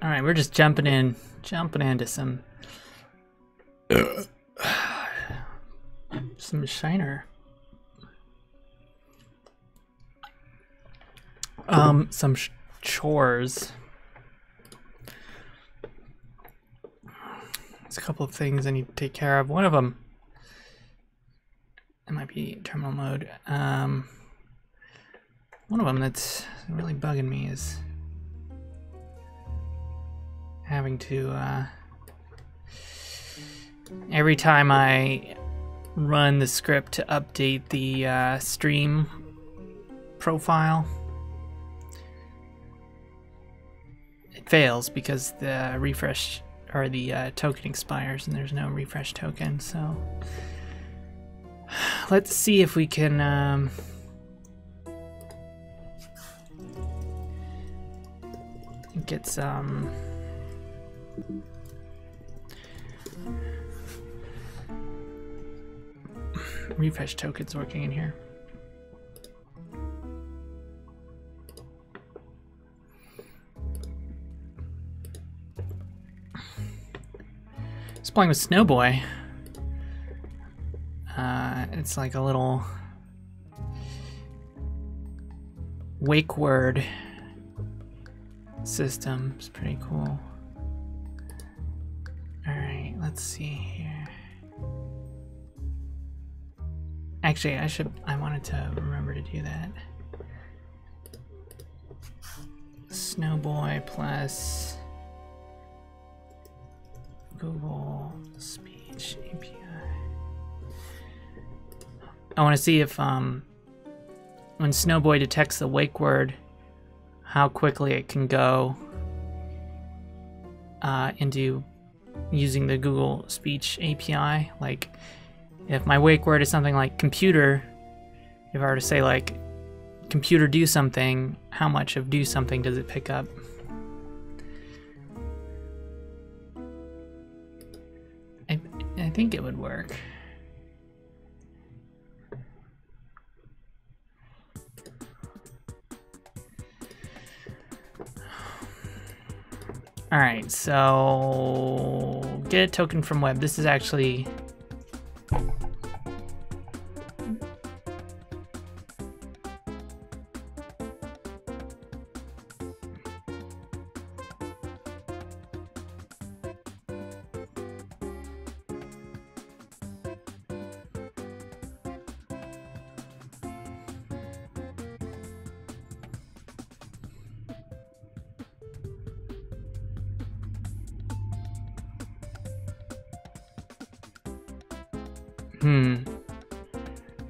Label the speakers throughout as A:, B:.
A: All right, we're just jumping into some Shiner. Some chores. There's a couple of things I need to take care of. One of them, it might be terminal mode. One of them that's really bugging me is having to, every time I run the script to update the stream profile, it fails because the refresh or the token expires and there's no refresh token. So let's see if we can get some refresh tokens working in here. Just playing with Snowboy. It's like a little wake word system. It's pretty cool. Alright, let's see here. Actually, I wanted to remember to do that. Snowboy plus Google Speech API. I want to see if when Snowboy detects the wake word, how quickly it can go into using the Google Speech API. Like, if my wake word is something like computer, if I were to say like computer do something, how much of do something does it pick up? I think it would work. All right, so get a token from web. This is actually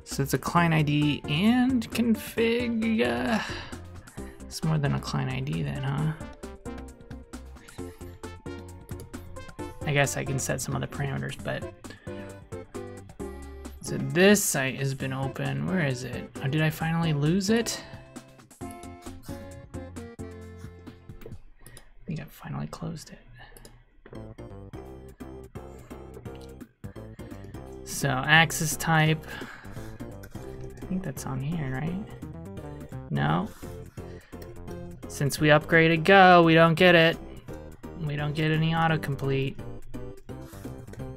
A: so it's a client ID and config. It's more than a client ID then, huh? I guess I can set some other parameters, but so this site has been open. Where is it? Oh, did I finally lose it? I think I finally closed it. So access type, I think that's on here, right? No. Since we upgraded Go, we don't get it. We don't get any autocomplete.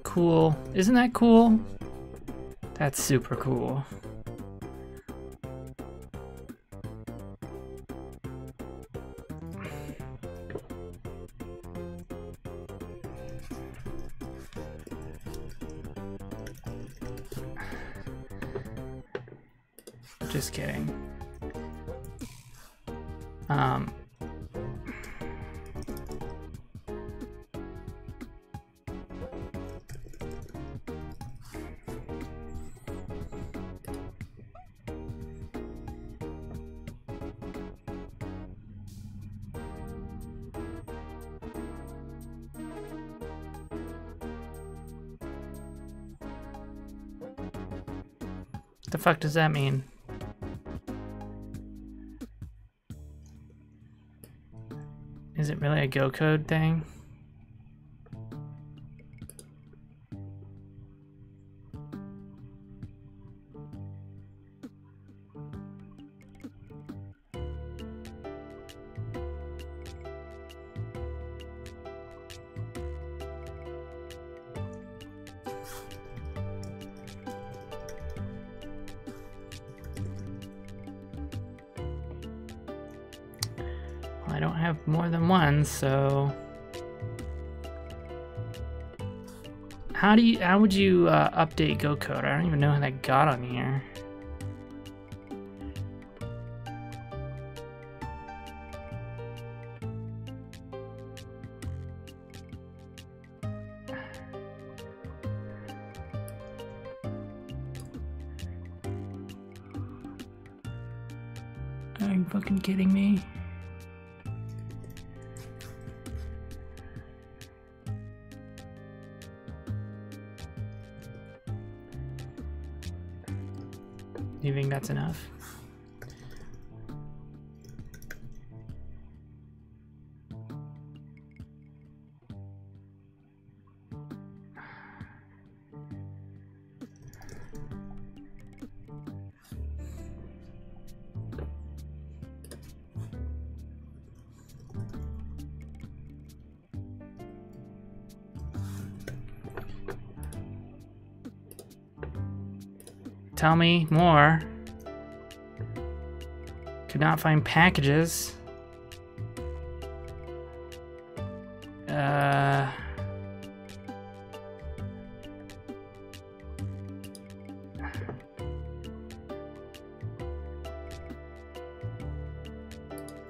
A: Cool. Isn't that cool? That's super cool. Just kidding. What the fuck does that mean? Is it really a Go code thing? I don't have more than one, so how would you update Go code? I don't even know how that got on here. Are you fucking kidding me? Do you think that's enough? Tell me more. Could not find packages. Yeah,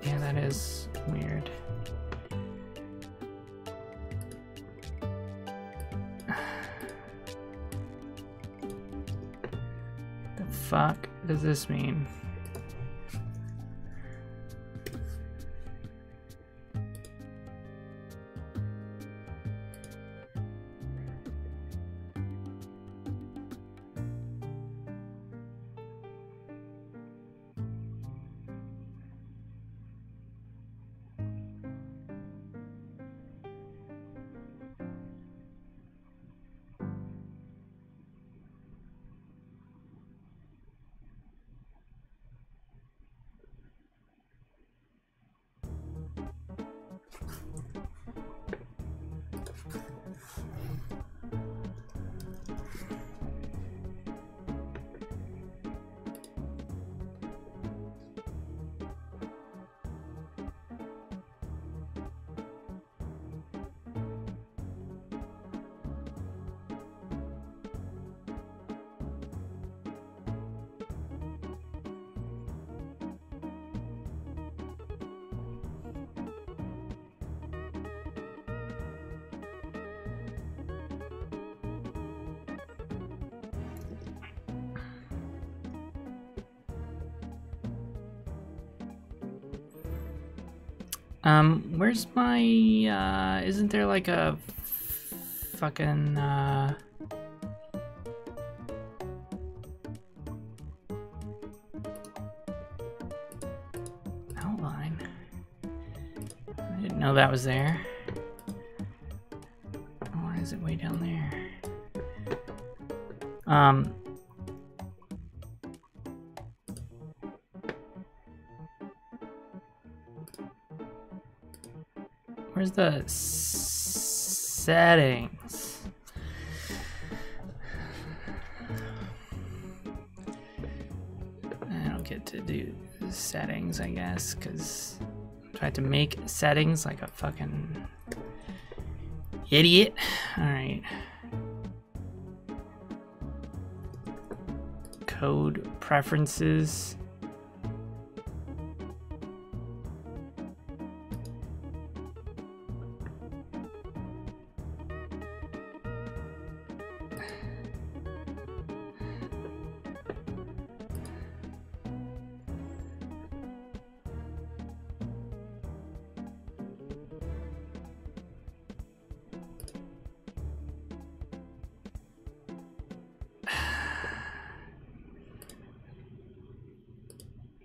A: that is weird. The fuck does this mean? Where's my, isn't there like a fucking, outline? I didn't know that was there. Why is it way down there? Where's the settings? I don't get to do settings, I guess, because I tried to make settings like a fucking idiot. Alright. Code preferences.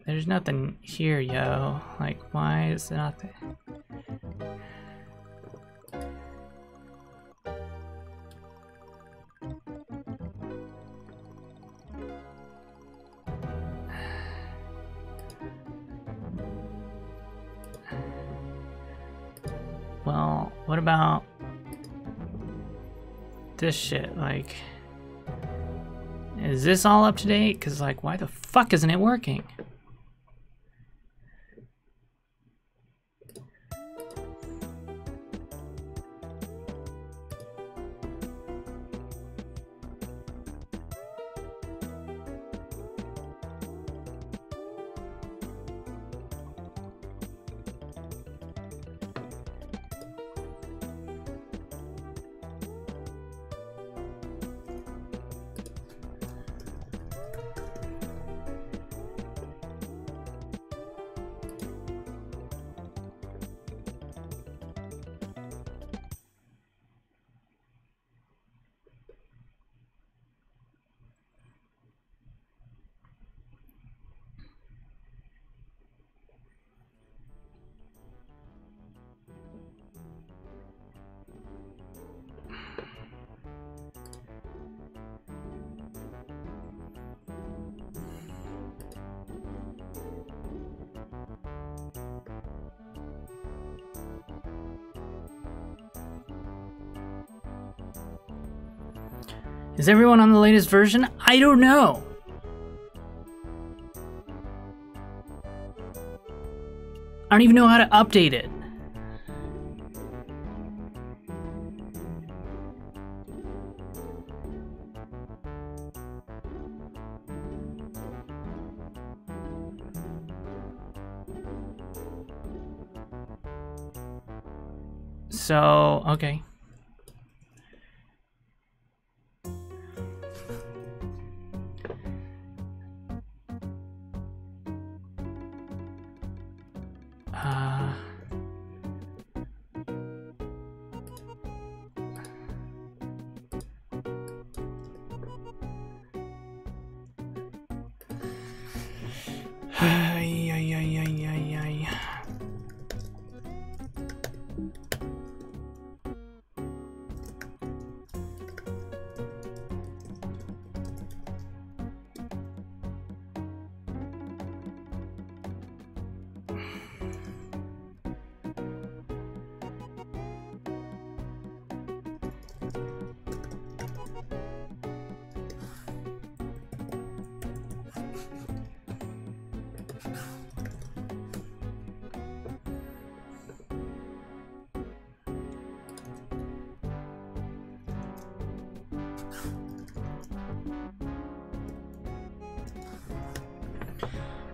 A: There's nothing here, yo. Like, why is there nothing? Well, what about this shit. Like, is this all up to date? Because, like, why the fuck isn't it working? Is everyone on the latest version? I don't know. I don't even know how to update it. So, okay.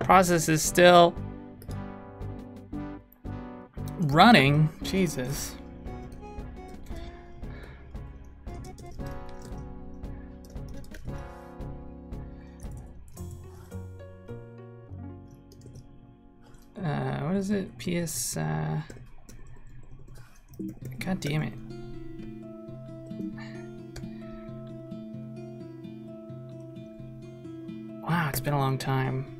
A: Process is still running. Jesus. What is it? PS. God damn it. Wow, it's been a long time.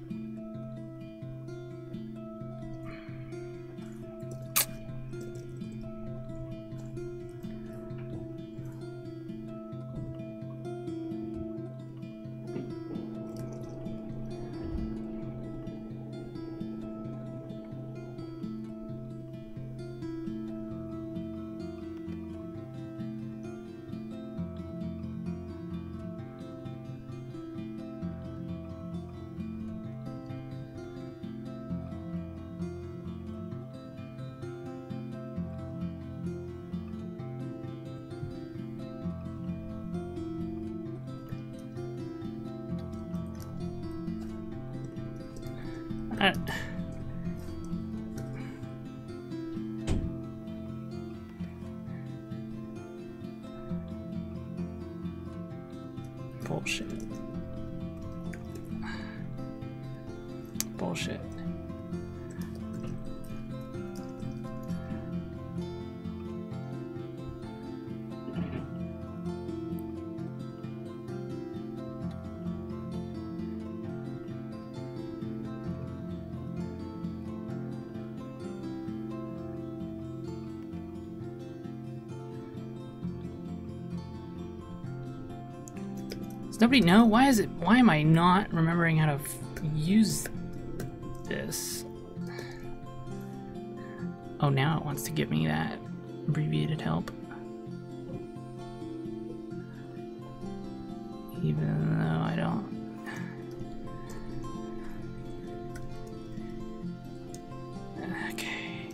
A: Bullshit. Bullshit. Does nobody know? Why am I not remembering how to use this? Oh, now it wants to give me that abbreviated help. Even though I don't. Okay.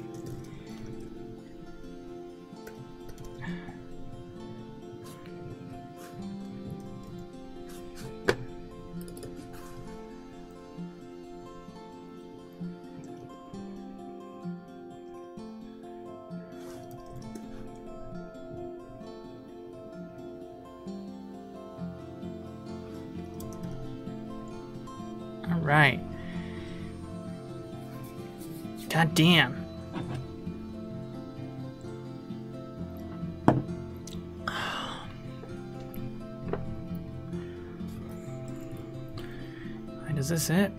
A: All right. God damn. Right, is this it?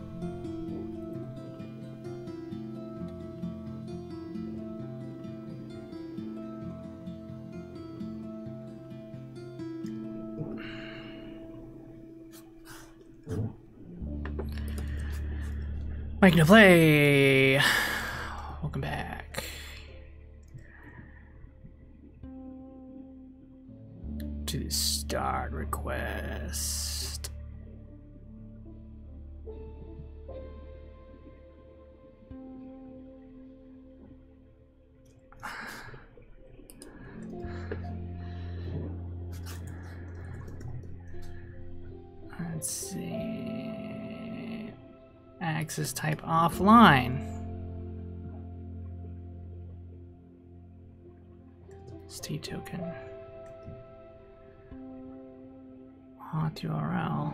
A: Making a play. Welcome back to the start request. Let's see. Access type offline. State token. Auth URL.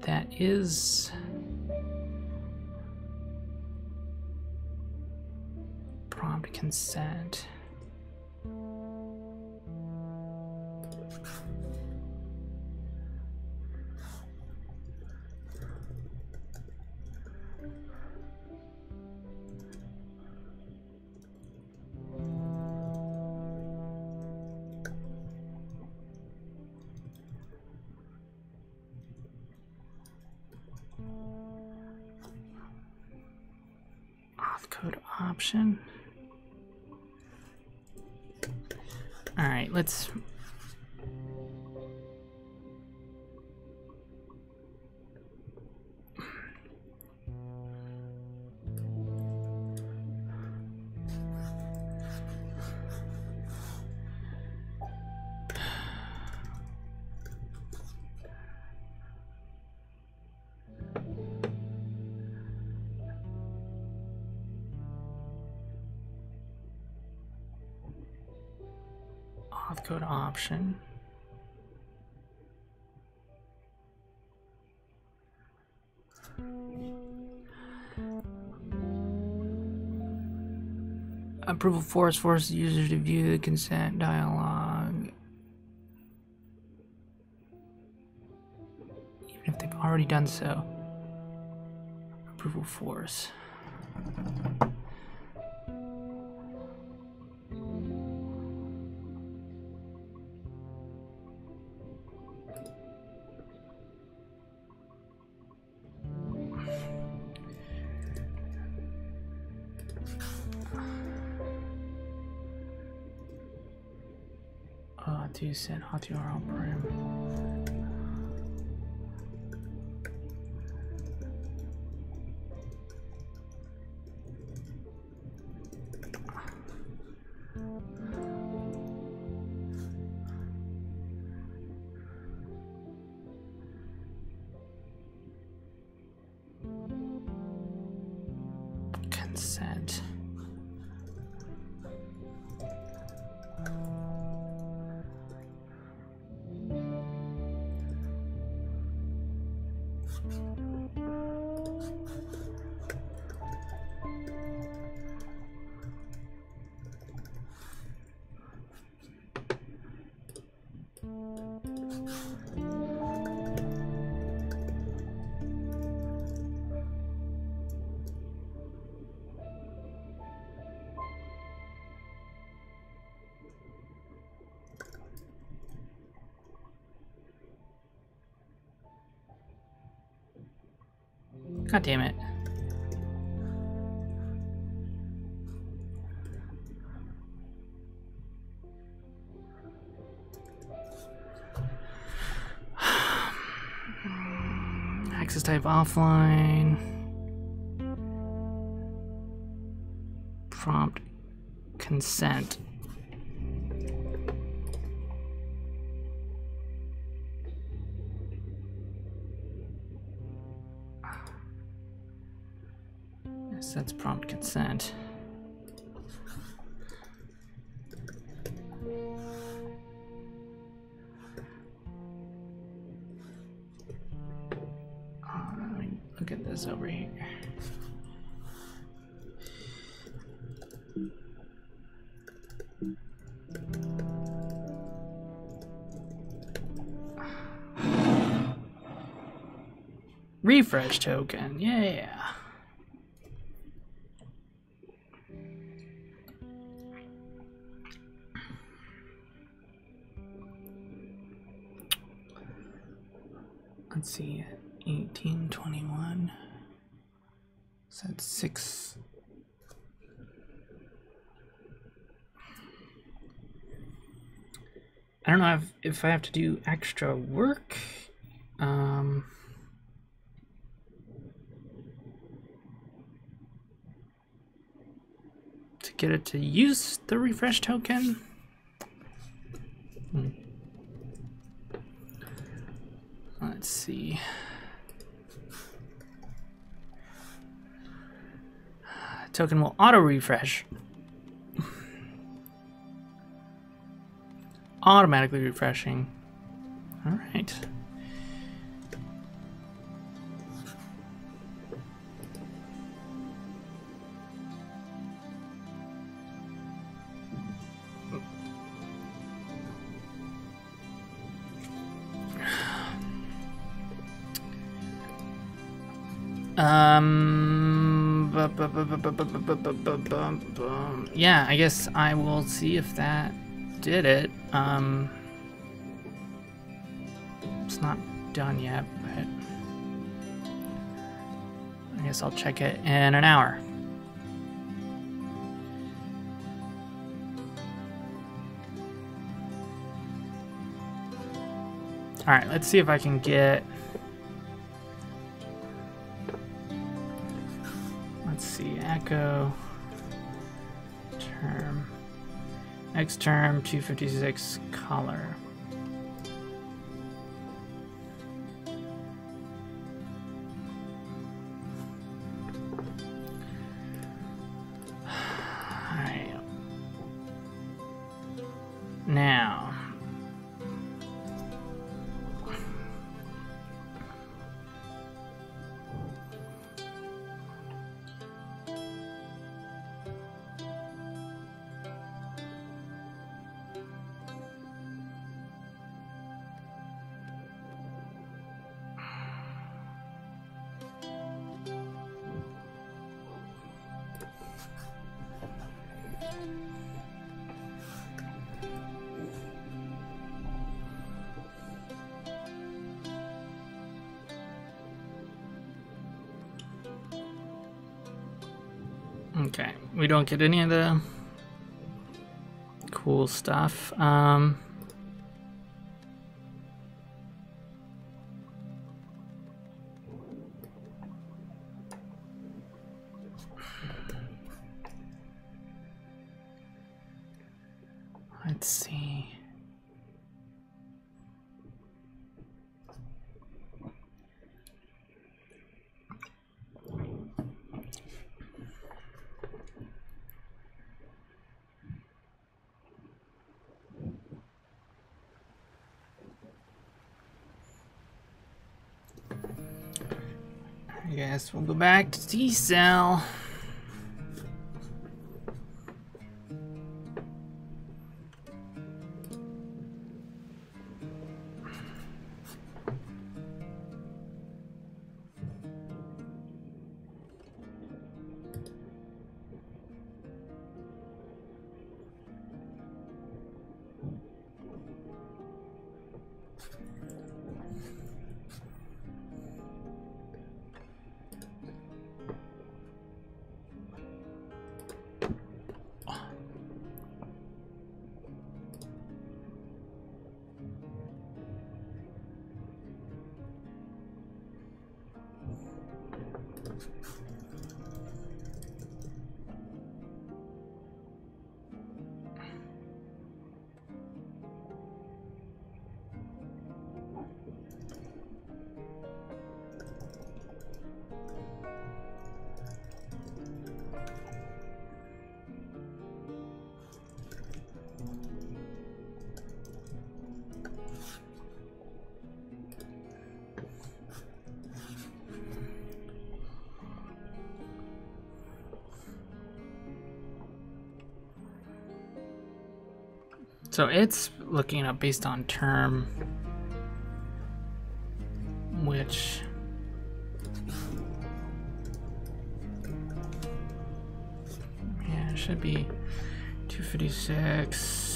A: That is prompt consent. Auth code option. All right, let's. Auth code option. Approval forces the user to view the consent dialog, even if they've already done so. Approval force. To set auth URL param. Consent. God damn it. access type offline. Prompt consent. Yes, that's prompt consent. Let me look at this over here. Refresh token, yeah. Let's see, 1821. So that's 6. I don't know if I have to do extra work. To get it to use the refresh token. Let's see. Token will auto refresh. Automatically refreshing. All right. Yeah, I guess I will see if that did it. It's not done yet, but I guess I'll check it in an hour. All right, let's see if I can get. Let's see, echo term, next term 256 color. All right, now. Okay, we don't get any of the cool stuff. Let's see. I guess we'll go back to T-cell. So it's looking up based on term, which yeah, it should be 256.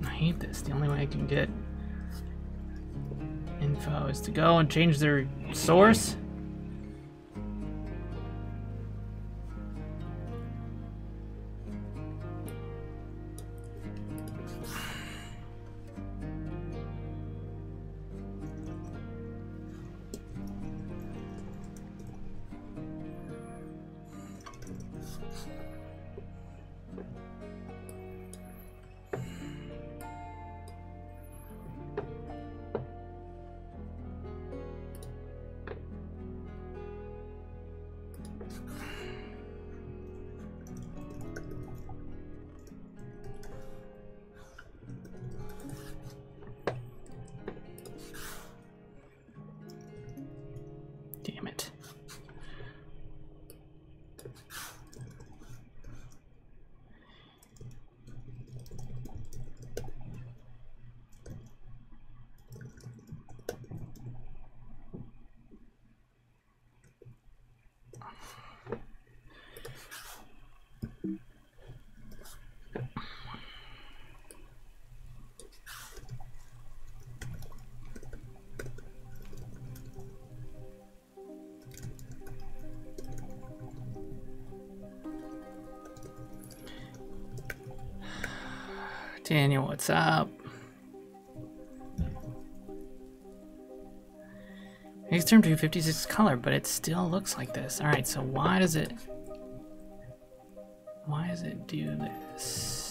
A: I hate this. The only way I can get info is to go and change their source. Damn it. Daniel, what's up? Makes term 256 color, but it still looks like this. All right, so why does it do this?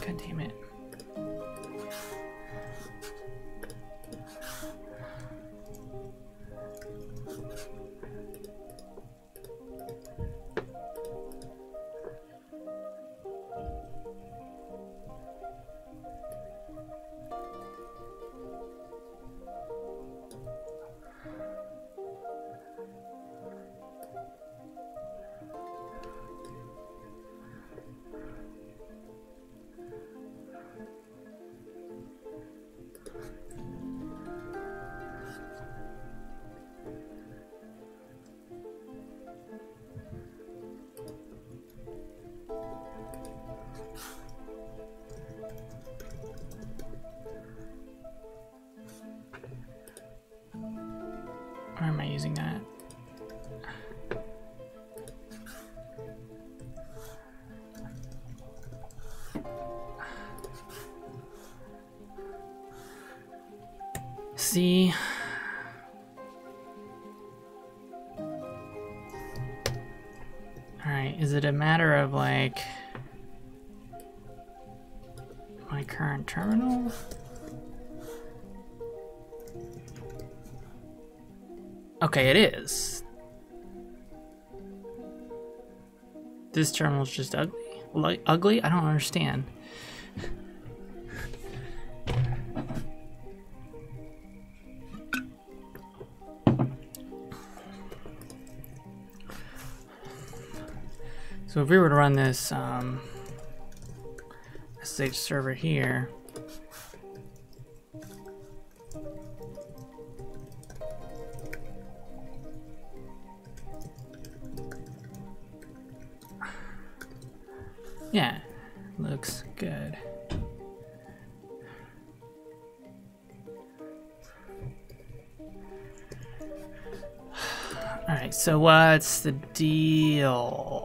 A: God damn it. Why am I using that? See? Alright, is it a matter of like my current terminal? Okay, it is. This terminal's just ugly? Like, ugly? I don't understand. So if we were to run this SSH server here, yeah, looks good. Alright, so what's the deal?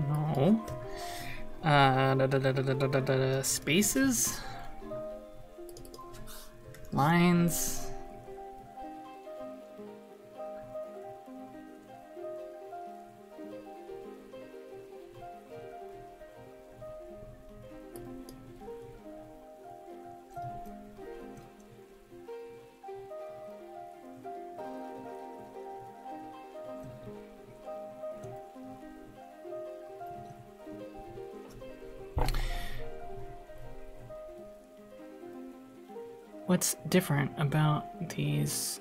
A: No. Spaces? Lines? What's different about these?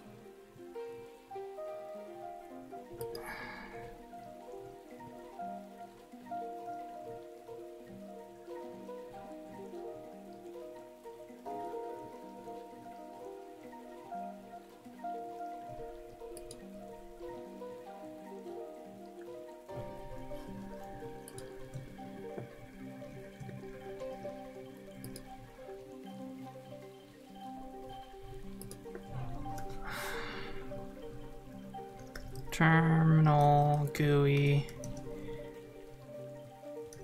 A: Terminal, GUI,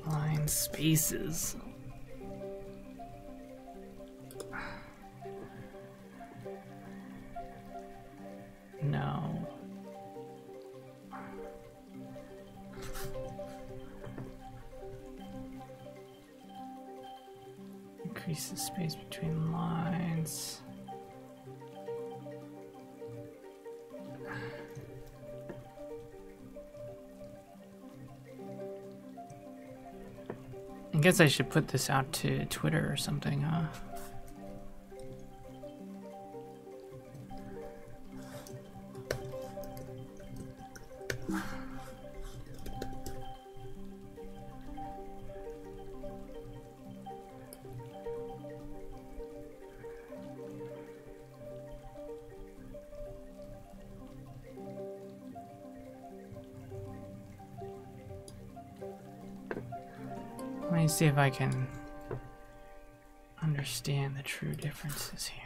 A: line spaces. No. Increase the space between lines. I guess I should put this out to Twitter or something, huh? Let me see if I can understand the true differences here.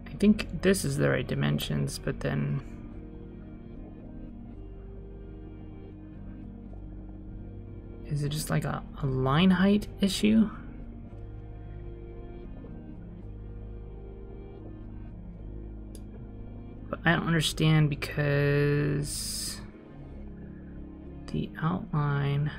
A: I think this is the right dimensions, but then is it just like a line height issue? But I don't understand because the outline.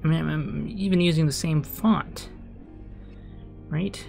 A: I mean, I'm even using the same font, right?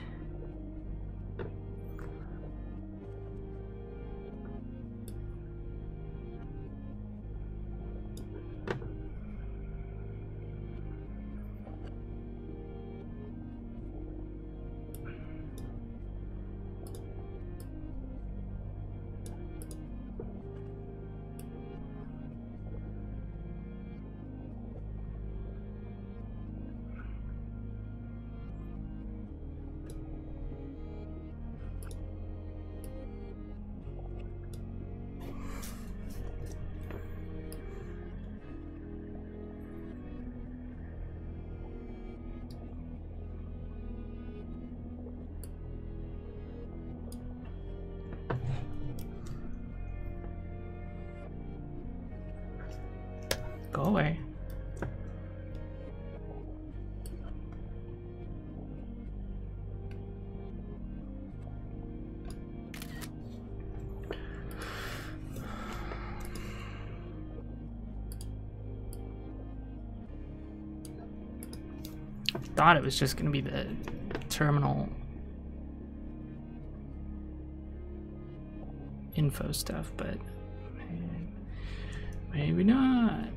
A: Go away. Thought it was just going to be the terminal info stuff, but maybe not.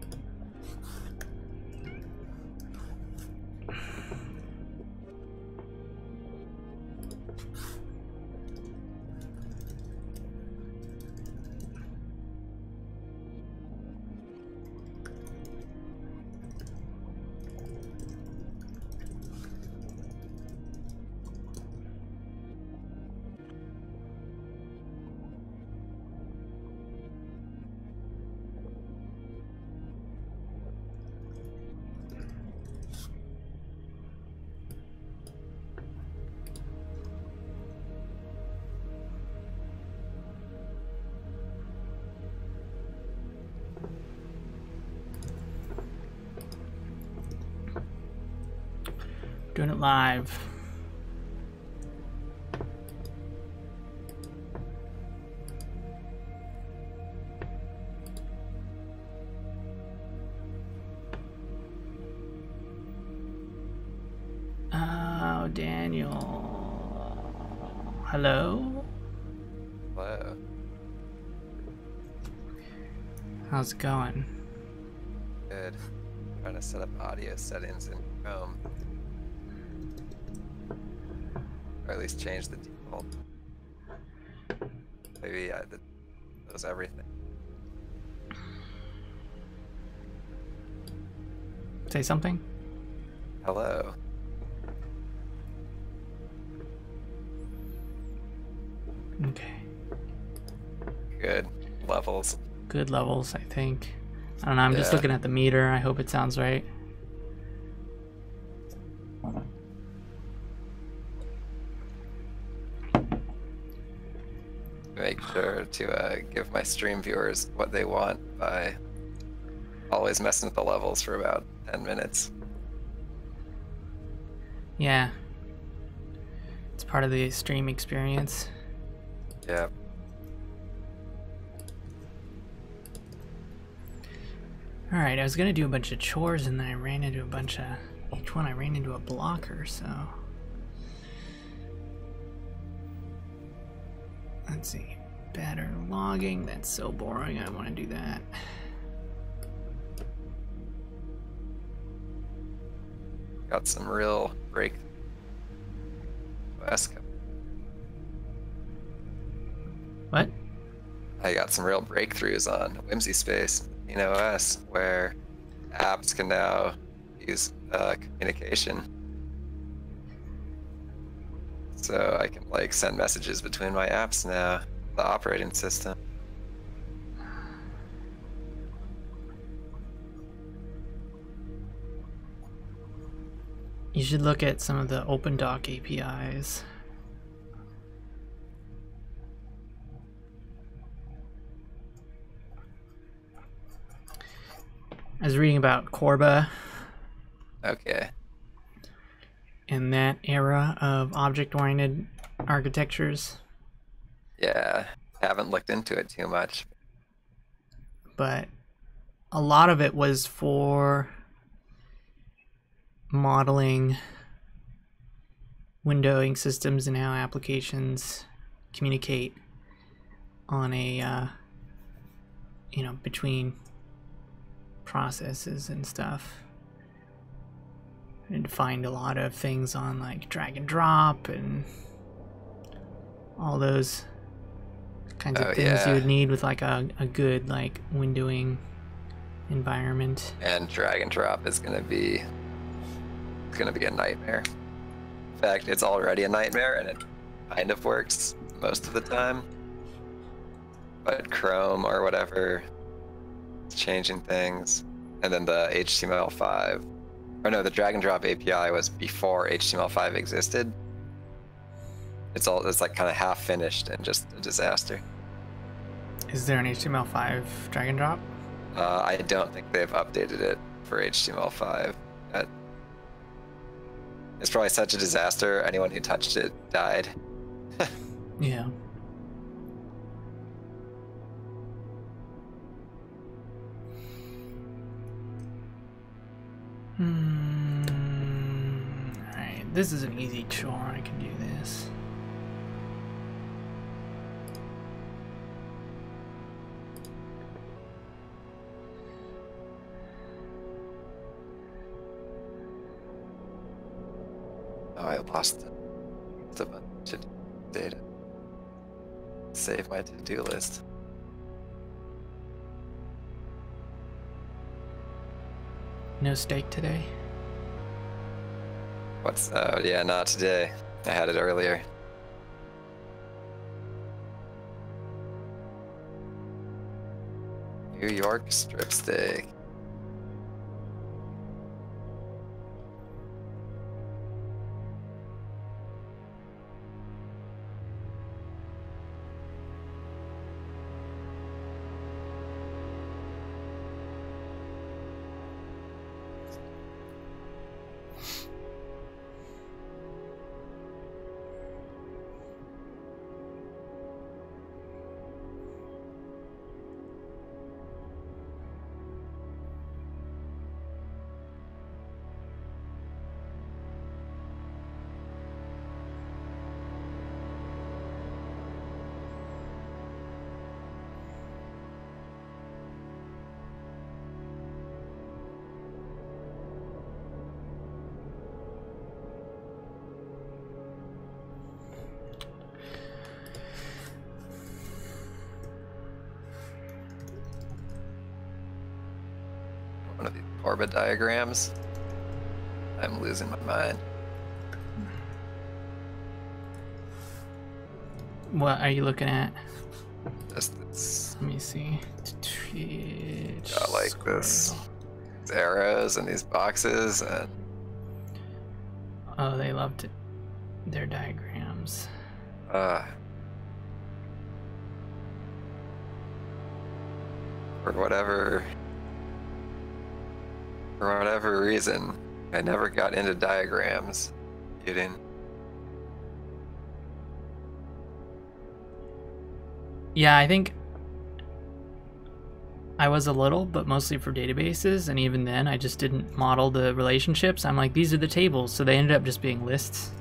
A: Doing it live. Oh, Daniel. Hello?
B: Hello.
A: How's it going?
B: Good. Trying to set up audio settings in Chrome. Or at least change the default. Maybe that was everything.
A: Say something?
B: Hello.
A: Okay.
B: Good levels.
A: Good levels, I think. I don't know, I'm just looking at the meter. I hope it sounds right.
B: Make sure to give my stream viewers what they want by always messing with the levels for about 10 minutes.
A: Yeah. It's part of the stream experience.
B: Yeah.
A: Alright, I was gonna do a bunch of chores and then I ran into a bunch of... Each one I ran into a blocker, so... Let's see. Better logging. That's so boring. I don't want to do that.
B: Got some real break.
A: What?
B: I got some real breakthroughs on Whimsy Space in OS where apps can now use communication. So I can like send messages between my apps now, the operating system.
A: You should look at some of the OpenDoc APIs. I was reading about Corba.
B: Okay.
A: In that era of object-oriented architectures.
B: Yeah, haven't looked into it too much.
A: But a lot of it was for modeling windowing systems and how applications communicate on a between processes and stuff. And find a lot of things on like drag and drop and all those kinds of things you would need with like a good like windowing environment.
B: And drag and drop is gonna be a nightmare. In fact, it's already a nightmare, and it kind of works most of the time. But Chrome or whatever is changing things, and then the HTML5, or no, the drag and drop API was before HTML5 existed. It's like kind of half finished and just a disaster.
A: Is there an HTML5 drag and drop?
B: I don't think they've updated it for HTML5 yet. It's probably such a disaster, anyone who touched it died.
A: Yeah. Alright, this is an easy chore, I can do this.
B: Oh, I lost a bunch of data. Save my to-do list.
A: No steak today?
B: Oh yeah, not today. I had it earlier. New York strip steak. One of these orbit diagrams. I'm losing my mind.
A: What are you looking at?
B: Just this.
A: Let me see.
B: Got like this. These arrows and these boxes and.
A: Oh, they loved it. Their diagrams.
B: For whatever reason, I never got into diagrams. Kidding.
A: Yeah, I think I was a little, but mostly for databases, and even then I just didn't model the relationships. I'm like, these are the tables, so they ended up just being lists.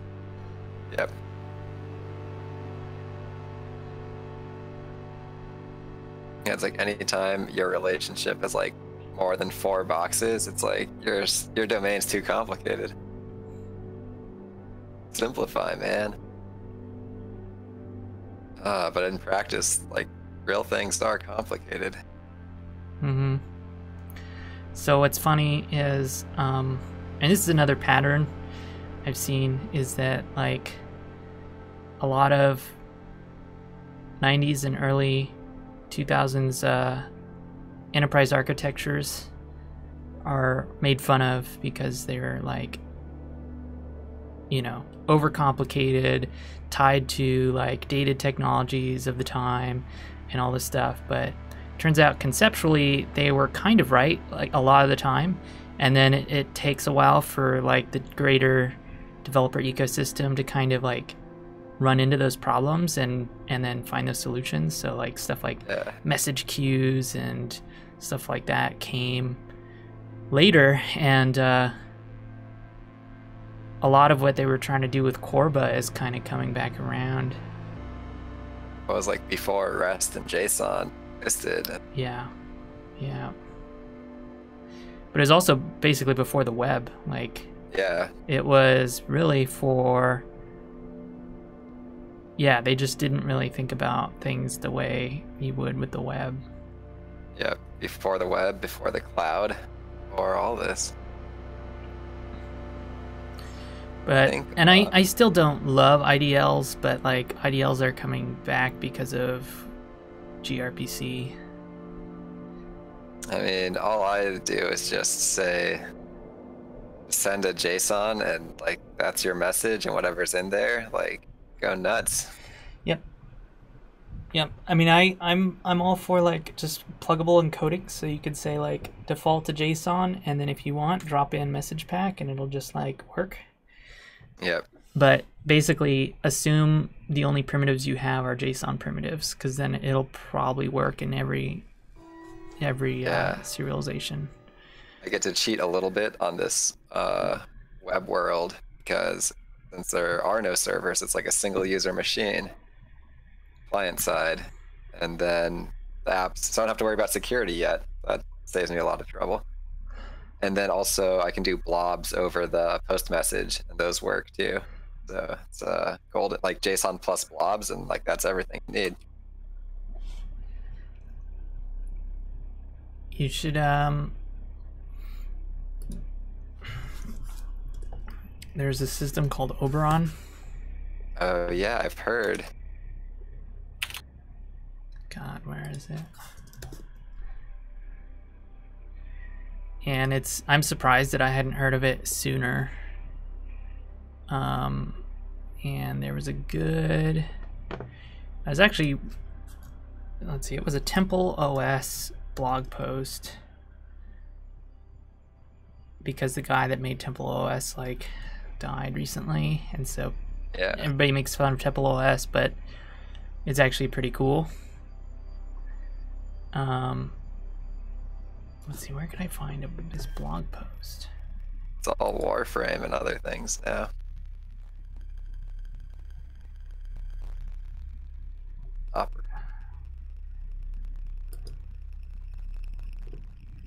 B: Yep. Yeah, it's like anytime your relationship is like more than 4 boxes, it's like your domain's too complicated. Simplify, man. But in practice, like, real things are complicated.
A: Mm-hmm. So what's funny is, and this is another pattern I've seen, is that like a lot of 90s and early 2000s enterprise architectures are made fun of because they're like, you know, overcomplicated, tied to like dated technologies of the time and all this stuff. But turns out conceptually they were kind of right, like a lot of the time, and then it takes a while for like the greater developer ecosystem to kind of like run into those problems and then find those solutions. So like stuff like message queues and stuff like that came later, and a lot of what they were trying to do with Corba is kind of coming back around.
B: It was like before REST and JSON existed.
A: Yeah. But it was also basically before the web. Like, it was really for, they just didn't really think about things the way you would with the web.
B: Yeah, before the web, before the cloud, or all this.
A: But I still don't love IDLs, but like IDLs are coming back because of gRPC.
B: I mean, all I do is just say, send a JSON, and like that's your message, and whatever's in there, like, go nuts.
A: Yep. I mean, I'm all for like just pluggable encoding, so you could say like default to JSON, and then if you want, drop in message pack, and it'll just like work.
B: Yep.
A: But basically, assume the only primitives you have are JSON primitives, because then it'll probably work in every serialization.
B: I get to cheat a little bit on this web world, because since there are no servers, it's like a single user machine, client side, and then the apps, so I don't have to worry about security yet. That saves me a lot of trouble. And then also I can do blobs over the post message, and those work too. So it's golden, like JSON plus blobs, and like that's everything you need.
A: You should there's a system called Oberon.
B: Oh yeah, I've heard.
A: God, where is it? And I'm surprised that I hadn't heard of it sooner. And there was I was actually, let's see, it was a Temple OS blog post, because the guy that made Temple OS like died recently, and so everybody makes fun of Temple OS, but it's actually pretty cool. Let's see, where can I find this blog post?
B: It's all Warframe and other things now.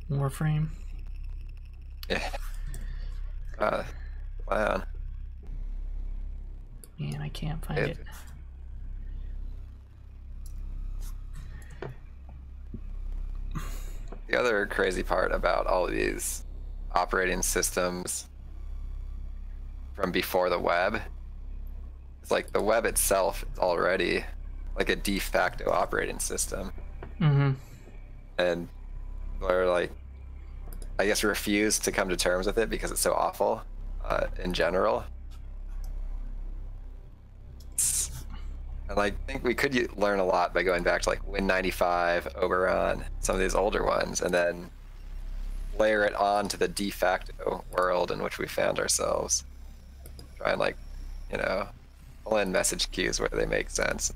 A: Warframe?
B: Yeah. Wow.
A: Man, I can't find it.
B: The other crazy part about all of these operating systems from before the web, it's like the web itself is already like a de facto operating system.
A: Mm-hmm.
B: And we're like, I guess, refuse to come to terms with it because it's so awful in general. And I think we could learn a lot by going back to like Win95, Oberon, some of these older ones, and then layer it on to the de facto world in which we found ourselves. Try and like, pull in message queues where they make sense.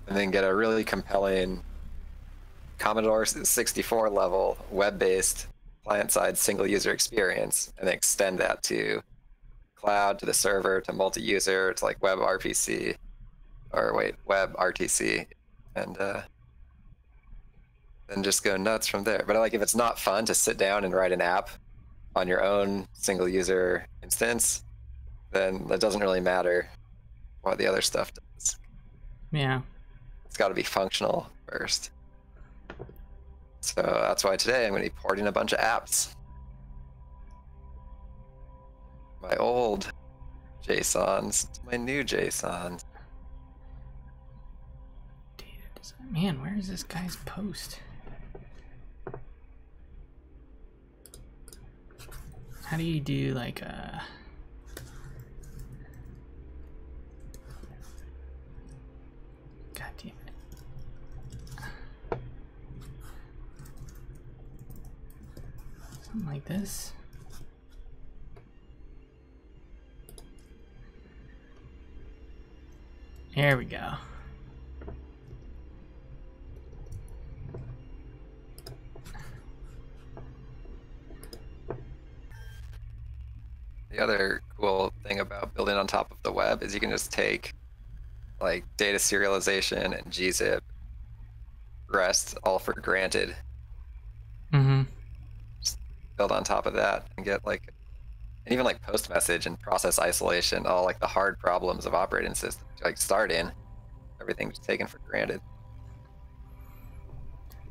B: And then get a really compelling Commodore 64 level web-based client-side single user experience, and then extend that to cloud, to the server, to multi-user, to like web RPC, web RTC, and then just go nuts from there. But like, if it's not fun to sit down and write an app on your own single user instance, then it doesn't really matter what the other stuff does.
A: Yeah.
B: It's got to be functional first. So that's why today I'm going to be porting a bunch of apps. My old JSONs to my new JSONs.
A: Man, where is this guy's post? How do you do like a... God damn it. Something like this. Here we go.
B: The other cool thing about building on top of the web is you can just take like data serialization and gzip, REST all for granted.
A: Mm-hmm.
B: Just build on top of that and get like, and even like post message and process isolation, all like the hard problems of operating systems, like starting, everything's taken for granted.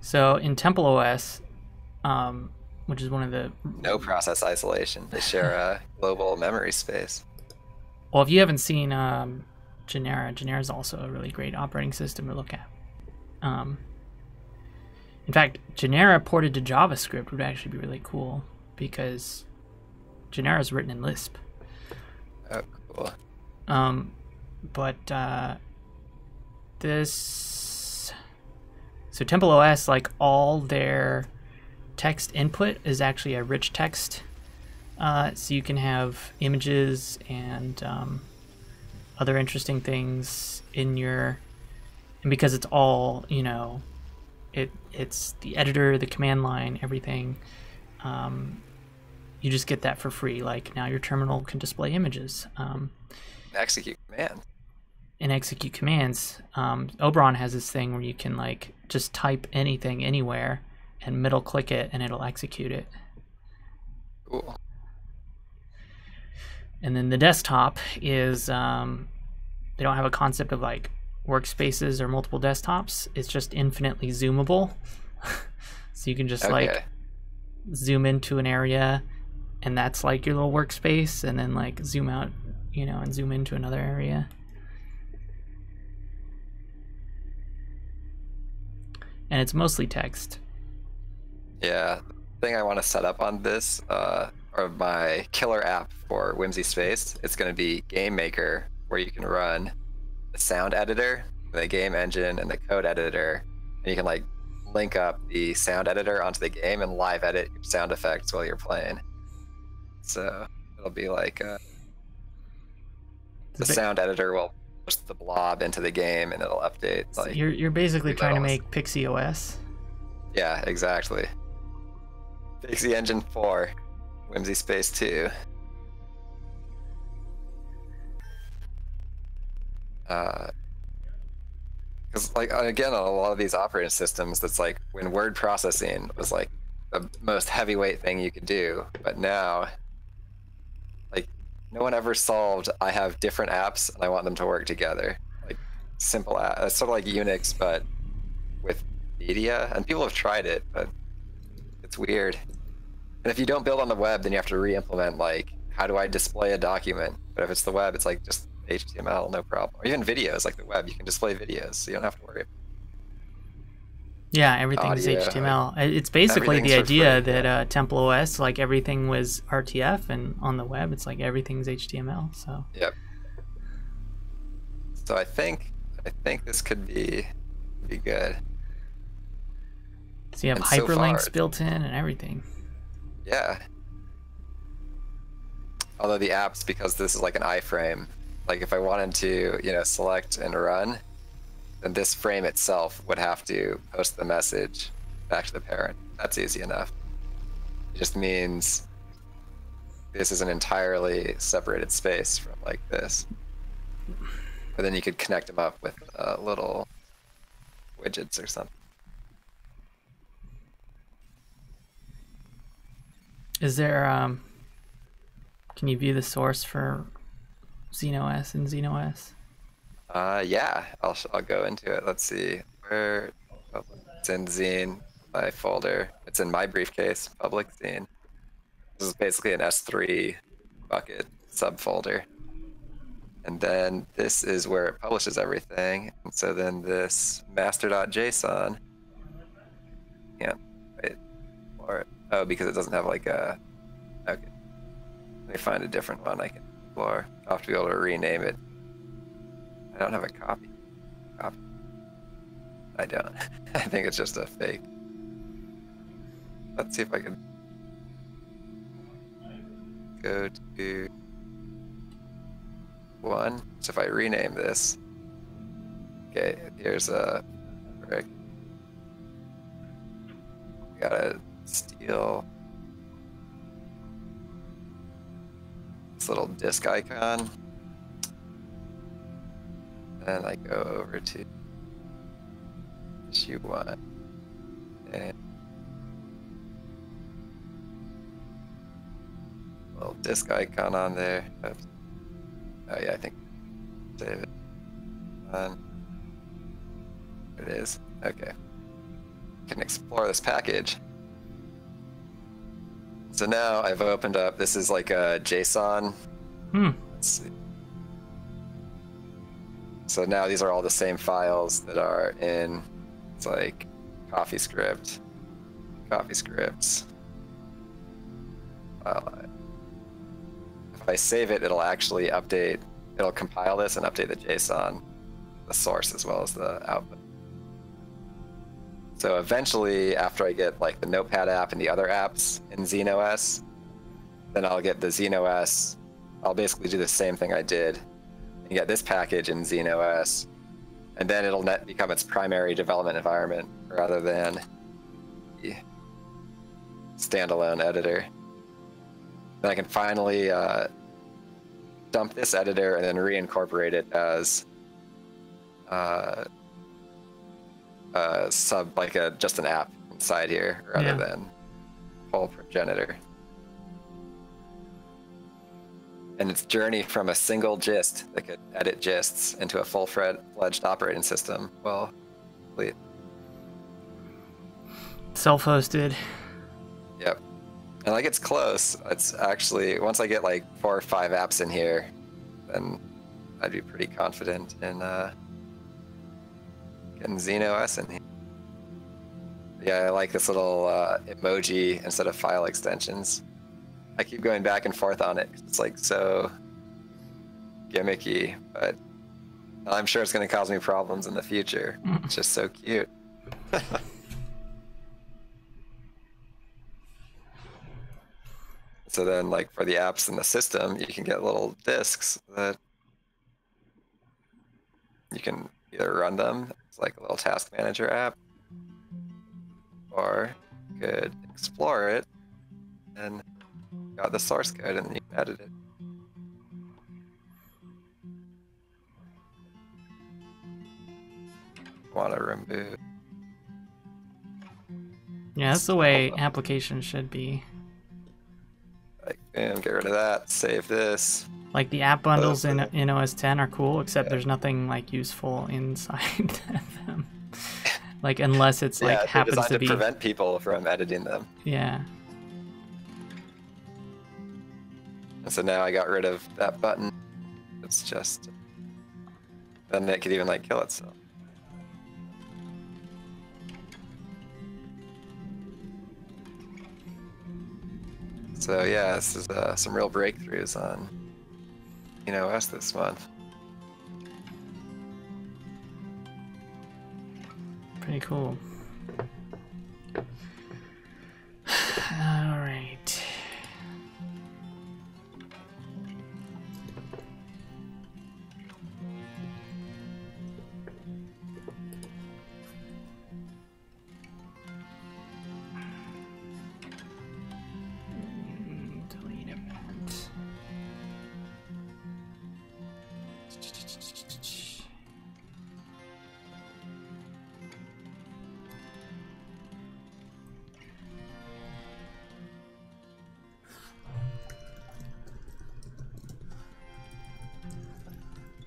A: So in Temple OS, which is one of the...
B: No process isolation. They share a global memory space.
A: Well, if you haven't seen Genera, Genera is also a really great operating system to look at. In fact, Genera ported to JavaScript would actually be really cool because Genera is written in Lisp.
B: Oh, cool.
A: But this... So Temple OS, like all their text input is actually a rich text. So you can have images and other interesting things in your... And because it's all, you know, it's the editor, the command line, everything. You just get that for free. Like now your terminal can display images.
B: Execute command.
A: And execute commands. Oberon has this thing where you can like just type anything anywhere and middle click it and it'll execute it.
B: Cool.
A: And then the desktop is they don't have a concept of like workspaces or multiple desktops. It's just infinitely zoomable. So you can just like zoom into an area and that's like your little workspace, and then like zoom out, you know, and zoom into another area. And it's mostly text.
B: Yeah, the thing I want to set up on this, or my killer app for Whimsy Space, it's going to be Game Maker, where you can run the sound editor, the game engine, and the code editor, and you can like link up the sound editor onto the game and live edit your sound effects while you're playing. So it'll be like the sound editor will push the blob into the game and it'll update.
A: So
B: like
A: you're basically trying to make Pixie OS.
B: Yeah, exactly. Pixie Engine 4, Whimsy Space 2. Because like again, on a lot of these operating systems, that's like when word processing was like the most heavyweight thing you could do, but now like no one ever solved I have different apps and I want them to work together. Like simple apps. It's sort of like Unix but with media, and people have tried it, but it's weird. And if you don't build on the web, then you have to re-implement like how do I display a document? But if it's the web, it's like just HTML, no problem. Or even videos, like the web, you can display videos, so you don't have to worry.
A: Yeah, everything's
B: Audio,
A: HTML. It's basically the
B: everything's for
A: idea
B: free,
A: that Temple OS, like everything was RTF, and on the web, it's like everything's HTML. So.
B: Yep. So I think this could be good.
A: So you have
B: And so
A: hyperlinks
B: far,
A: built in and everything.
B: Yeah. Although the apps, because this is like an iframe, like if I wanted to, you know, select and run, then this frame itself would have to post the message back to the parent. That's easy enough. It just means this is an entirely separated space from like this. But then you could connect them up with little widgets or something.
A: Is there, can you view the source for XenOS and XenOS?
B: Yeah, I'll go into it. Let's see where it's in Zine, my folder. It's in my briefcase, public Zine. This is basically an S3 bucket subfolder. And then this is where it publishes everything. And so then this master.json, can't wait for it. Oh, because it doesn't have like a, okay. Let me find a different one I can explore. I'll have to be able to rename it. I don't have a copy. I don't. I think it's just a fake. Let's see if I can go to one. So if I rename this, Okay, here's a brick. Gotta steal this little disk icon. And I go over to issue 1. And little disk icon on there. Oops. Oh yeah, I think save it. There it is. Okay. Can explore this package. So now I've opened up, this is like a JSON. Let's see. So now these are all the same files that are in, it's like CoffeeScript, CoffeeScripts. If I save it, it'll actually update, it'll compile this and update the JSON, the source as well as the output. So eventually, after I get like the Notepad app and the other apps in XeneOS, then I'll get the XeneOS. I'll basically do the same thing I did and get this package in XeneOS, and then it'll become its primary development environment rather than the standalone editor. Then I can finally dump this editor and then reincorporate it as just an app inside here rather than whole progenitor. And its journey from a single gist that could edit gists into a full-fledged operating system will complete.
A: Self-hosted.
B: Yep. And like it's close. It's actually, once I get like 4 or 5 apps in here, then I'd be pretty confident in getting XeneOS in here. Yeah, I like this little emoji instead of file extensions. I keep going back and forth on it. It's like so gimmicky, but I'm sure it's going to cause me problems in the future. It's just so cute. So then, like for the apps in the system, you can get little disks that you can either run them. It's like a little task manager app, or you could explore it and got the source code and then you can edit it. Want to remove.
A: Yeah, that's the way applications should be.
B: Like, boom, get rid of that, save this.
A: Like the app bundles in OS 10 are cool, except there's nothing like useful inside them. Like unless it's like happens
B: designed
A: to be
B: prevent people from editing them.
A: Yeah.
B: And so now I got rid of that button. It's just, then it could even like kill itself. So yeah, this is some real breakthroughs on XeneOS this month.
A: Pretty cool. All right. Delete event.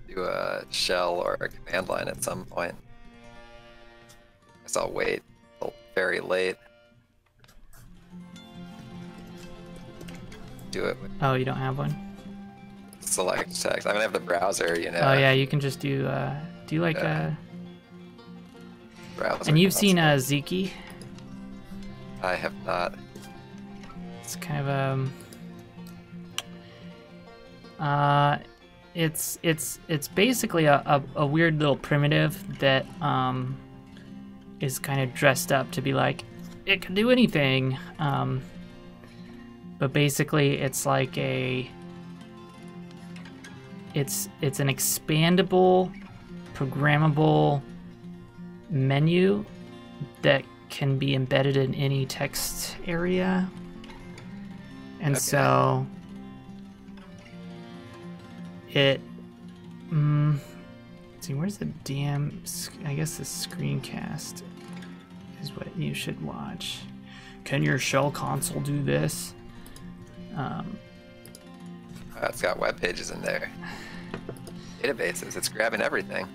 B: Do a shell or a command line at some point. I guess I'll wait till very late. Do it with
A: Oh, you don't have one?
B: select text. I mean, I have the browser,
A: Oh yeah, you can just do like a.
B: browser.
A: And you've seen Ziki?
B: I have not.
A: It's kind of it's basically a weird little primitive that is kind of dressed up to be like it can do anything, but basically it's like it's an expandable programmable menu that can be embedded in any text area. And so it, let's see, where's the damn, I guess the screencast is what you should watch. Can your shell console do this?
B: It's got web pages in there. Databases, it's grabbing everything.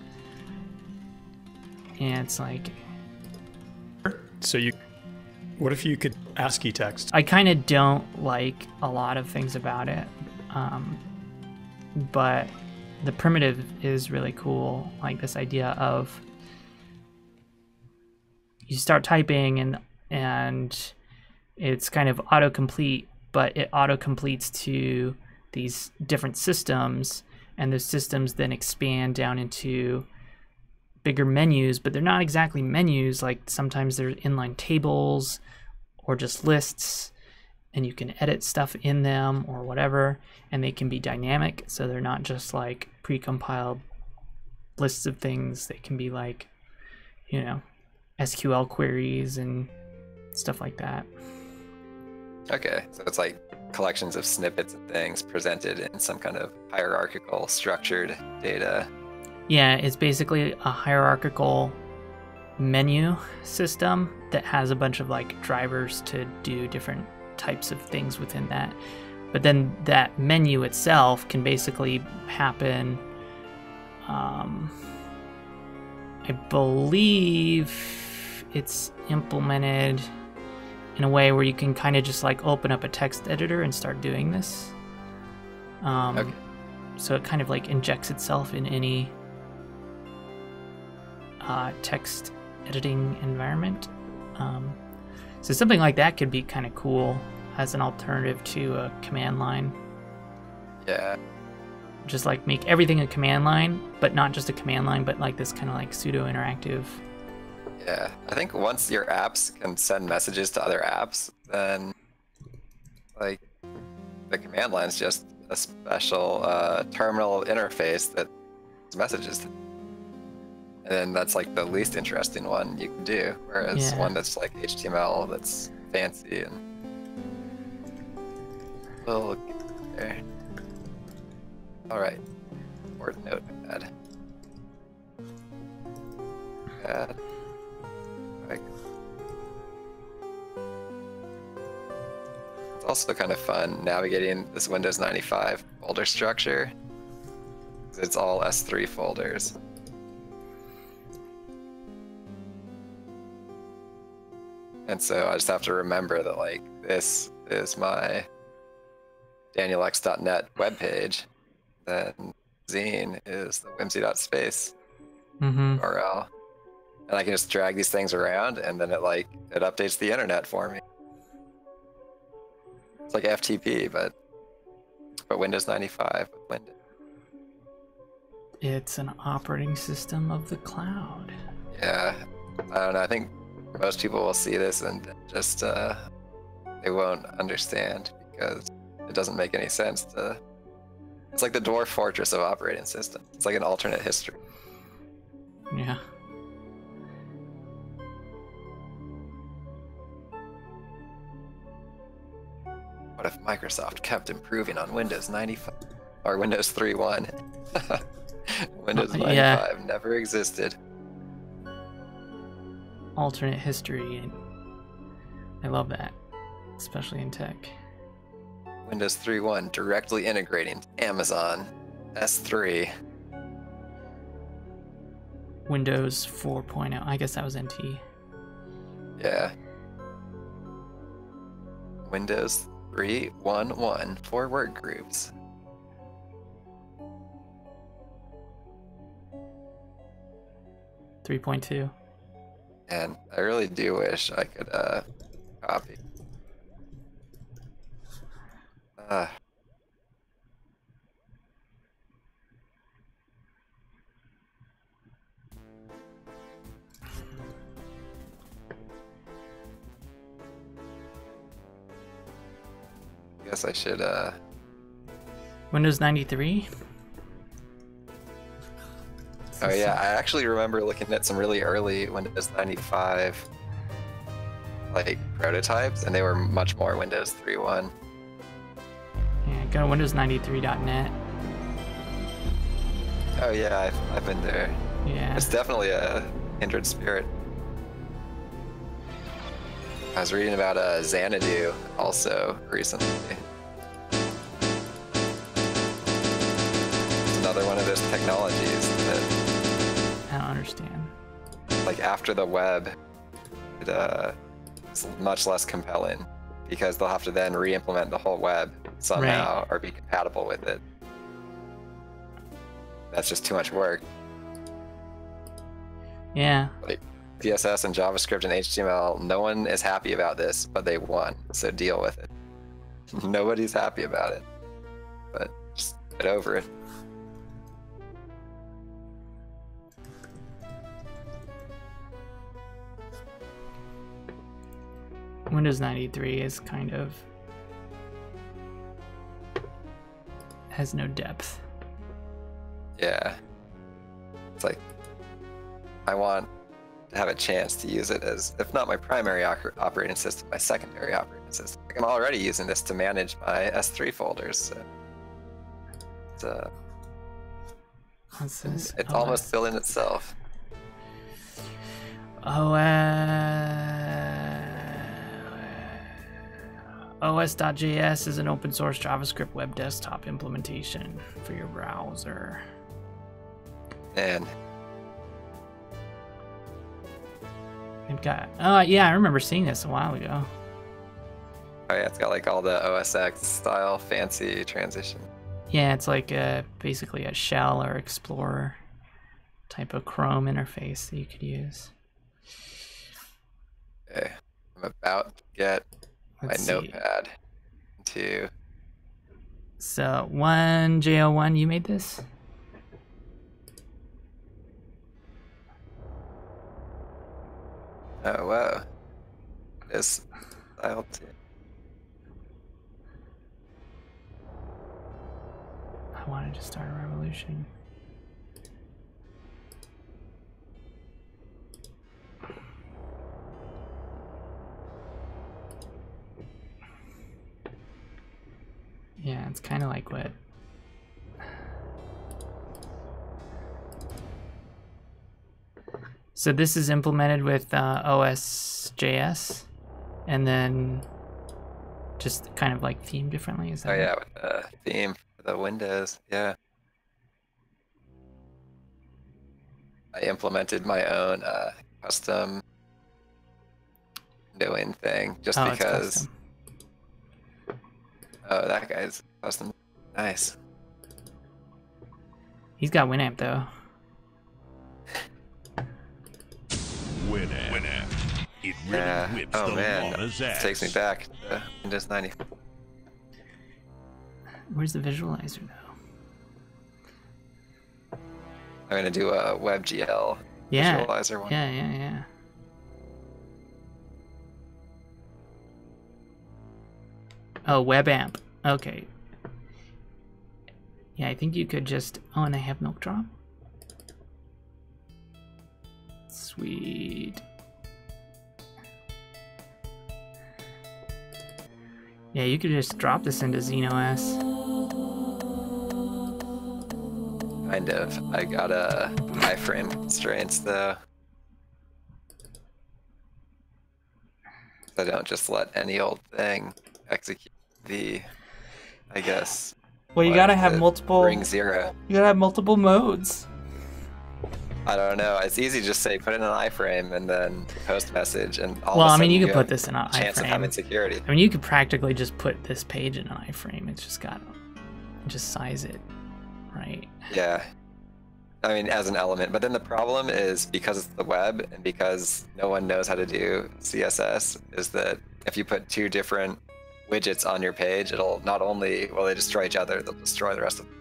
A: And it's like...
C: So what if you could ASCII text?
A: I kind of don't like a lot of things about it, but the primitive is really cool. Like this idea of you start typing and it's kind of autocomplete, but it autocompletes to these different systems, and those systems then expand down into bigger menus, but they're not exactly menus. Like sometimes they're inline tables or just lists, and you can edit stuff in them or whatever, and they can be dynamic, so they're not just like pre-compiled lists of things. They can be like, you know, SQL queries and stuff like that.
B: Okay, so it's like collections of snippets of things presented in some kind of hierarchical structured data.
A: Yeah, it's basically a hierarchical menu system that has a bunch of like drivers to do different types of things within that. But then that menu itself can basically happen, I believe it's implemented in a way where you can kind of just like open up a text editor and start doing this.
B: Okay.
A: So it kind of like injects itself in any text editing environment. So something like that could be kind of cool as an alternative to a command line.
B: Yeah.
A: Just like make everything a command line, but not just a command line, but like this kind of like pseudo interactive.
B: Yeah, I think once your apps can send messages to other apps, then like the command line is just a special terminal interface that sends messages to. And then that's like the least interesting one you can do, whereas one that's like HTML that's fancy and we'll get there. All right, word notepad. It's also kind of fun navigating this Windows 95 folder structure. It's all S3 folders. And so I just have to remember that like this is my danielx.net webpage. Then zine is the whimsy.space URL. And I can just drag these things around and then it updates the internet for me. It's like FTP, but Windows 95 with Windows.
A: It's an operating system of the cloud.
B: Yeah, I don't know. I think most people will see this and just they won't understand because it doesn't make any sense to. It's like the dwarf fortress of operating systems. It's like an alternate history.
A: Yeah.
B: What if Microsoft kept improving on Windows 95 or Windows 3.1? Windows 95 never existed.
A: Alternate history. I love that, especially in tech.
B: Windows 3.1 directly integrating Amazon S3.
A: Windows 4.0. I guess that was NT.
B: Yeah. Windows 3.1.1 for work groups.
A: .2.
B: And I really do wish I could copy. I guess I should
A: Windows 93.
B: Oh yeah, I actually remember looking at some really early Windows 95 like prototypes, and they were much more Windows 3.1.
A: Yeah, go to Windows93.net.
B: Oh yeah, I've been there.
A: Yeah.
B: It's definitely a kindred spirit. I was reading about Xanadu also recently. It's another one of those technologies that,
A: I don't understand.
B: like after the web, it's much less compelling because they'll have to then re-implement the whole web somehow or be compatible with it. That's just too much work.
A: Yeah.
B: Like CSS and JavaScript and HTML, no one is happy about this, but they won, so deal with it. Nobody's happy about it, but just get over it.
A: Windows 93 is kind of has no depth.
B: Yeah. It's like, I want to have a chance to use it as, if not my primary operating system, my secondary operating system. Like, I'm already using this to manage my S3 folders, so it's almost filling itself.
A: OS.js is an open source JavaScript web desktop implementation for your browser.
B: And
A: They've got, yeah, I remember seeing this a while ago.
B: oh yeah, it's got like all the OS X style fancy transition.
A: Yeah, it's like basically a shell or Explorer type of Chrome interface that you could use.
B: Okay, I'm about to get
A: Let's
B: my
A: see.
B: notepad to.
A: So 1J01, you made this?
B: Oh wow, this style too.
A: I wanted to start a revolution. Yeah, it's kind of like what so this is implemented with OS.js and then just kind of like themed differently, is that
B: Oh
A: it?
B: yeah, with the theme for the Windows, yeah. I implemented my own custom windowing thing just
A: Oh,
B: because.
A: it's custom.
B: Oh, that guy's custom. Nice.
A: He's got Winamp though.
D: Winamp. It really
B: Yeah.
D: whips
B: Oh
D: the
B: man,
D: law's
B: that
D: ass.
B: takes me back to Windows 90.
A: Where's the visualizer though?
B: I'm gonna do a WebGL
A: Yeah.
B: visualizer one.
A: Yeah. Oh, WebAmp. Okay. Yeah, I think you could just. Oh, and I have milk drop. Sweet. Yeah, you could just drop this into XenOS.
B: Kind of. I got iframe constraints though. I don't just let any old thing execute the, I guess.
A: Well, you
B: what,
A: gotta have
B: the
A: multiple.
B: ring zero.
A: You gotta have multiple modes.
B: I don't know. It's easy to just say put in an iframe and then post message and all
A: Well,
B: of a
A: I mean,
B: sudden
A: you could
B: have
A: put this in an
B: chance of having
A: iframe.
B: security.
A: I mean, you could practically just put this page in an iframe. It's just got just size it, right?
B: Yeah. I mean, as an element. But then the problem is because it's the web and because no one knows how to do CSS, is that if you put two different widgets on your page, it'll not only will they destroy each other, they'll destroy the rest of them.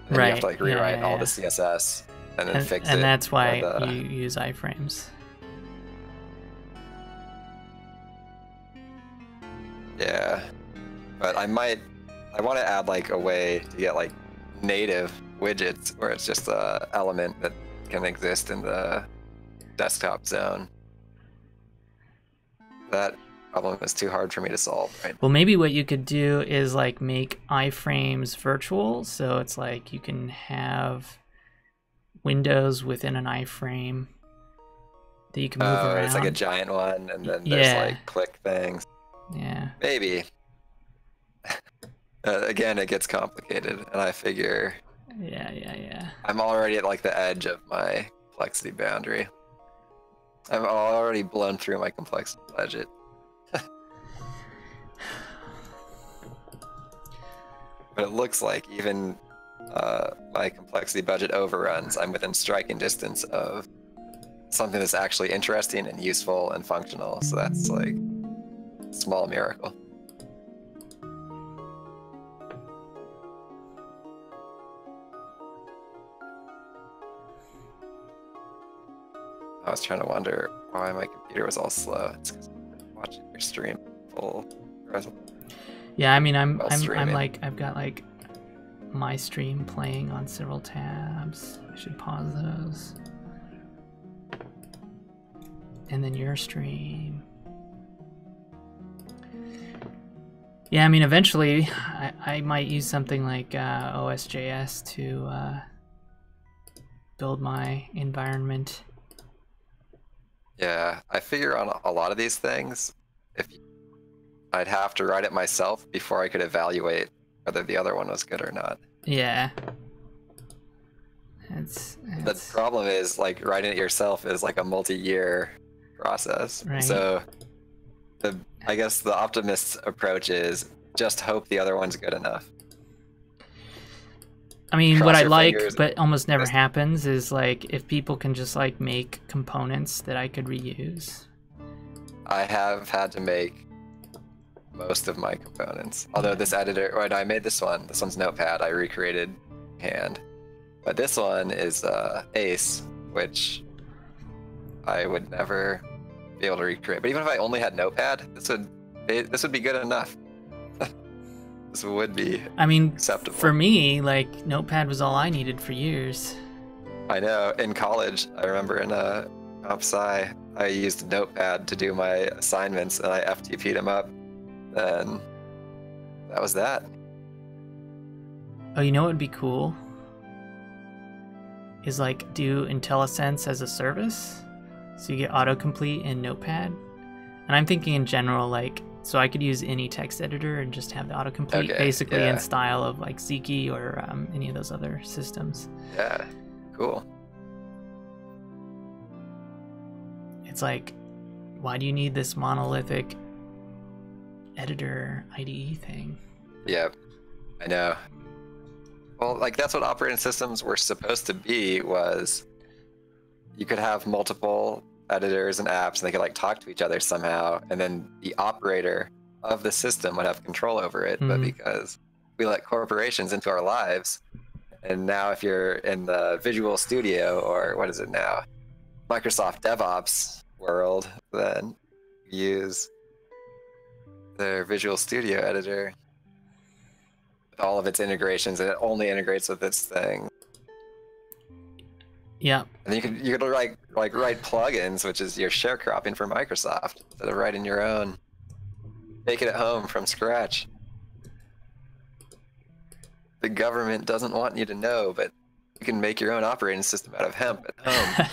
B: And then you have to like rewrite all the CSS and then fix it.
A: And that's why
B: with,
A: you use iframes.
B: Yeah. But I want to add like a way to get like native widgets where it's just a element that can exist in the desktop zone. That problem is too hard for me to solve, right?
A: Well, maybe what you could do is like make iframes virtual, so it's like you can have windows within an iframe that you can move around.
B: It's like a giant one, and then there's like click things.
A: Yeah.
B: Maybe. Again, it gets complicated, and I figure.
A: Yeah.
B: I'm already at like the edge of my complexity boundary. I've already blown through my complexity budget. But it looks like even my complexity budget overruns. I'm within striking distance of something that's actually interesting and useful and functional. So that's like a small miracle. I was trying to wonder why my computer was all slow. It's because I'm watching your stream full resolution.
A: Yeah, I mean, I'm like, I've got like my stream playing on several tabs. I should pause those. And then your stream. Yeah, I mean, eventually I might use something like OSJS to build my environment.
B: Yeah, I figure on a lot of these things, I'd have to write it myself before I could evaluate whether the other one was good or not.
A: Yeah.
B: The problem is, like, writing it yourself is like a multi-year process.
A: Right.
B: So I guess the optimist's approach is just hope the other one's good enough.
A: I mean,
B: Cross
A: what I
B: your
A: like,
B: fingers.
A: but almost never happens, is like if people can just like make components that I could reuse.
B: I have had to make most of my components. Although this editor, right, I made this one. This one's Notepad. I recreated hand. But this one is Ace, which I would never be able to recreate. But even if I only had Notepad, this would be good enough. This would be acceptable.
A: For me, like, Notepad was all I needed for years.
B: I know. In college, I remember in comp sci, I used Notepad to do my assignments, and I FTP'd them up. And that was that.
A: Oh, you know what would be cool? Is like do IntelliSense as a service. So you get autocomplete in Notepad. And I'm thinking in general, like, so I could use any text editor and just have the autocomplete basically in style of like Ziki or any of those other systems.
B: Yeah, cool.
A: It's like, why do you need this monolithic editor IDE thing?
B: Yeah, I know. Well, like that's what operating systems were supposed to be, was you could have multiple editors and apps and they could like talk to each other somehow, and then the operator of the system would have control over it. But because we let corporations into our lives, and now if you're in the Visual Studio, or what is it now, Microsoft DevOps world, then use their Visual Studio editor with all of its integrations, and it only integrates with its thing.
A: Yeah.
B: And you could write plugins, which is your sharecropping for Microsoft, instead of writing your own. Make it at home from scratch. The government doesn't want you to know, but you can make your own operating system out of hemp at home.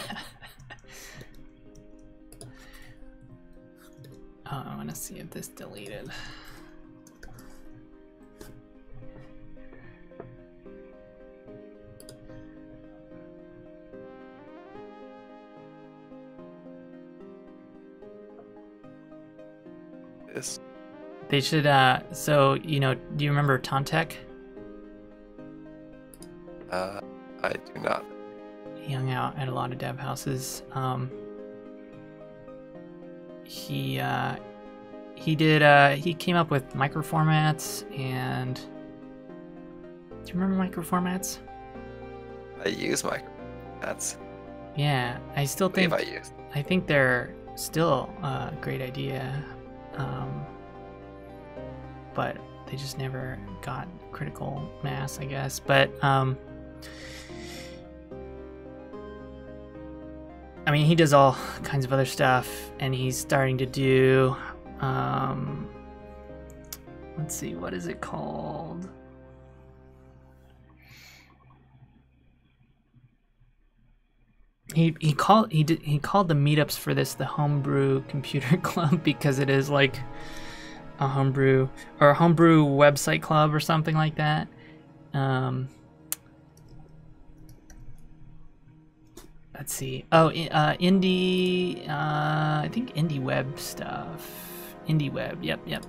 A: Oh, I want to see if this deleted.
B: This.
A: They should, so, you know, do you remember Tontek?
B: I do not.
A: He hung out at a lot of dev houses. He came up with microformats, and do you remember microformats?
B: I use microformats.
A: Yeah, I still think I think they're still a great idea, but they just never got critical mass, I guess. But I mean, he does all kinds of other stuff, and he's starting to do, let's see, what is it called? He called the meetups for this the Homebrew Computer Club, because it is like a homebrew or a homebrew website club or something like that. Let's see. Oh, indie. I think indie web stuff. Indie web. Yep.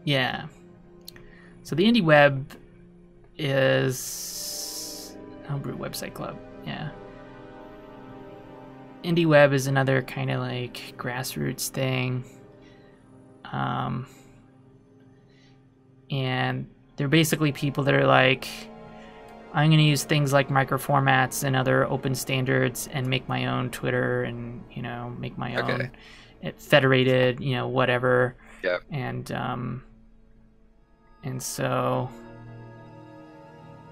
A: Yeah. So the indie web is homebrew website club. Yeah. Indie web is another kind of like grassroots thing. And they're basically people that are like, I'm going to use things like microformats and other open standards and make my own Twitter and, you know, make my own federated, you know, whatever.
B: Yep.
A: And so,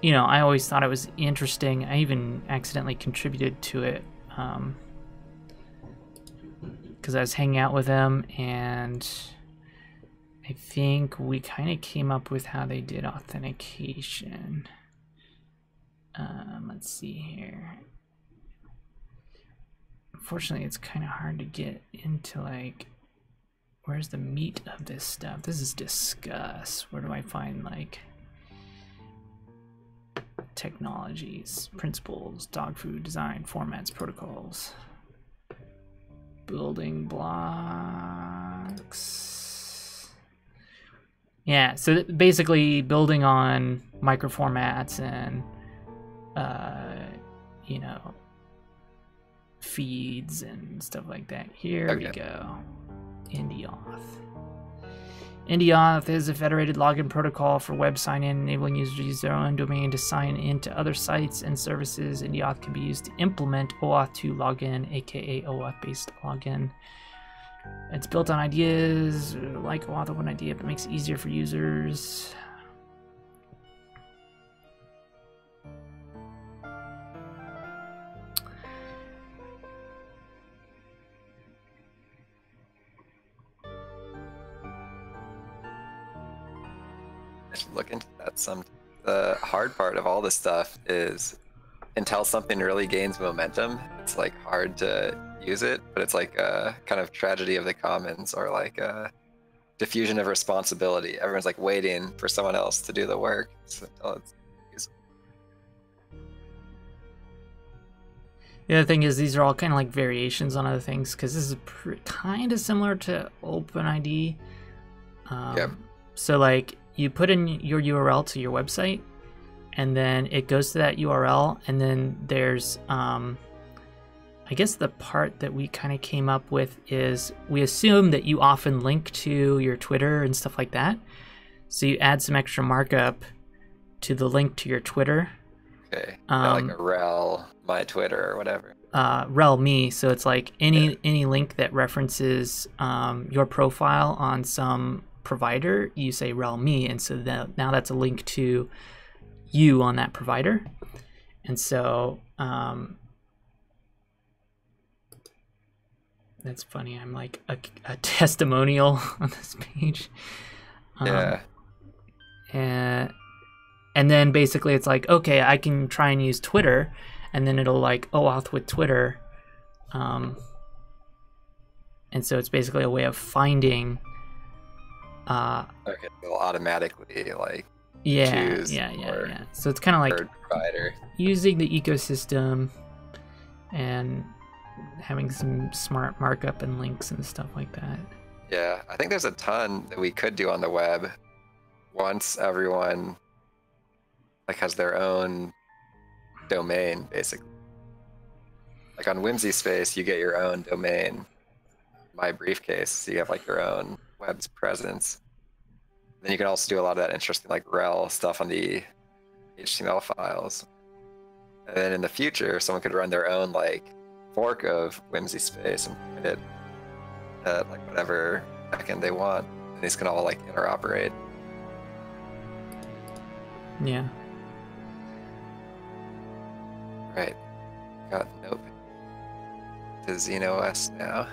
A: you know, I always thought it was interesting. I even accidentally contributed to it because I was hanging out with them, and I think we kind of came up with how they did authentication. Let's see here. Unfortunately, it's kind of hard to get into, like, where's the meat of this stuff? This is discuss. Where do I find, like, technologies, principles, dog food, design, formats, protocols, building blocks. Yeah, so basically building on microformats and you know, feeds and stuff like that. Here we go. IndieAuth. IndieAuth is a federated login protocol for web sign-in, enabling users to use their own domain to sign into other sites and services. IndieAuth can be used to implement OAuth 2 login, aka OAuth-based login. It's built on ideas like OAuth 1 idea, but makes it easier for users.
B: Look into that some. The hard part of all this stuff is until something really gains momentum, it's like hard to use it, but it's like a kind of tragedy of the commons, or like a diffusion of responsibility. Everyone's like waiting for someone else to do the work until it's useful.
A: The other thing is these are all kind of like variations on other things, because this is kind of similar to OpenID.
B: Yep.
A: So like, you put in your URL to your website, and then it goes to that URL, and then there's, I guess the part that we kind of came up with is we assume that you often link to your Twitter and stuff like that. So you add some extra markup to the link to your Twitter.
B: Okay. Like a rel my Twitter or whatever.
A: Rel me. So it's like any link that references your profile on some provider, you say rel me, and so now that's a link to you on that provider. And so that's funny, I'm like a testimonial on this page. And then basically it's like, okay, I can try and use Twitter, and then it'll like OAuth with Twitter, and so it's basically a way of finding
B: Okay, it'll automatically like
A: yeah. So it's kind of like
B: provider.
A: using the ecosystem and having some smart markup and links and stuff like that.
B: Yeah, I think there's a ton that we could do on the web once everyone like has their own domain, basically. Like on Whimsy Space, you get your own domain. My Briefcase, so you have like your own web's presence. Then you can also do a lot of that interesting like rel stuff on the HTML files. And then in the future, someone could run their own like fork of Whimsy Space and point it at like whatever backend they want. And these can all like interoperate.
A: Yeah.
B: Right. Got nope. To XenOS now.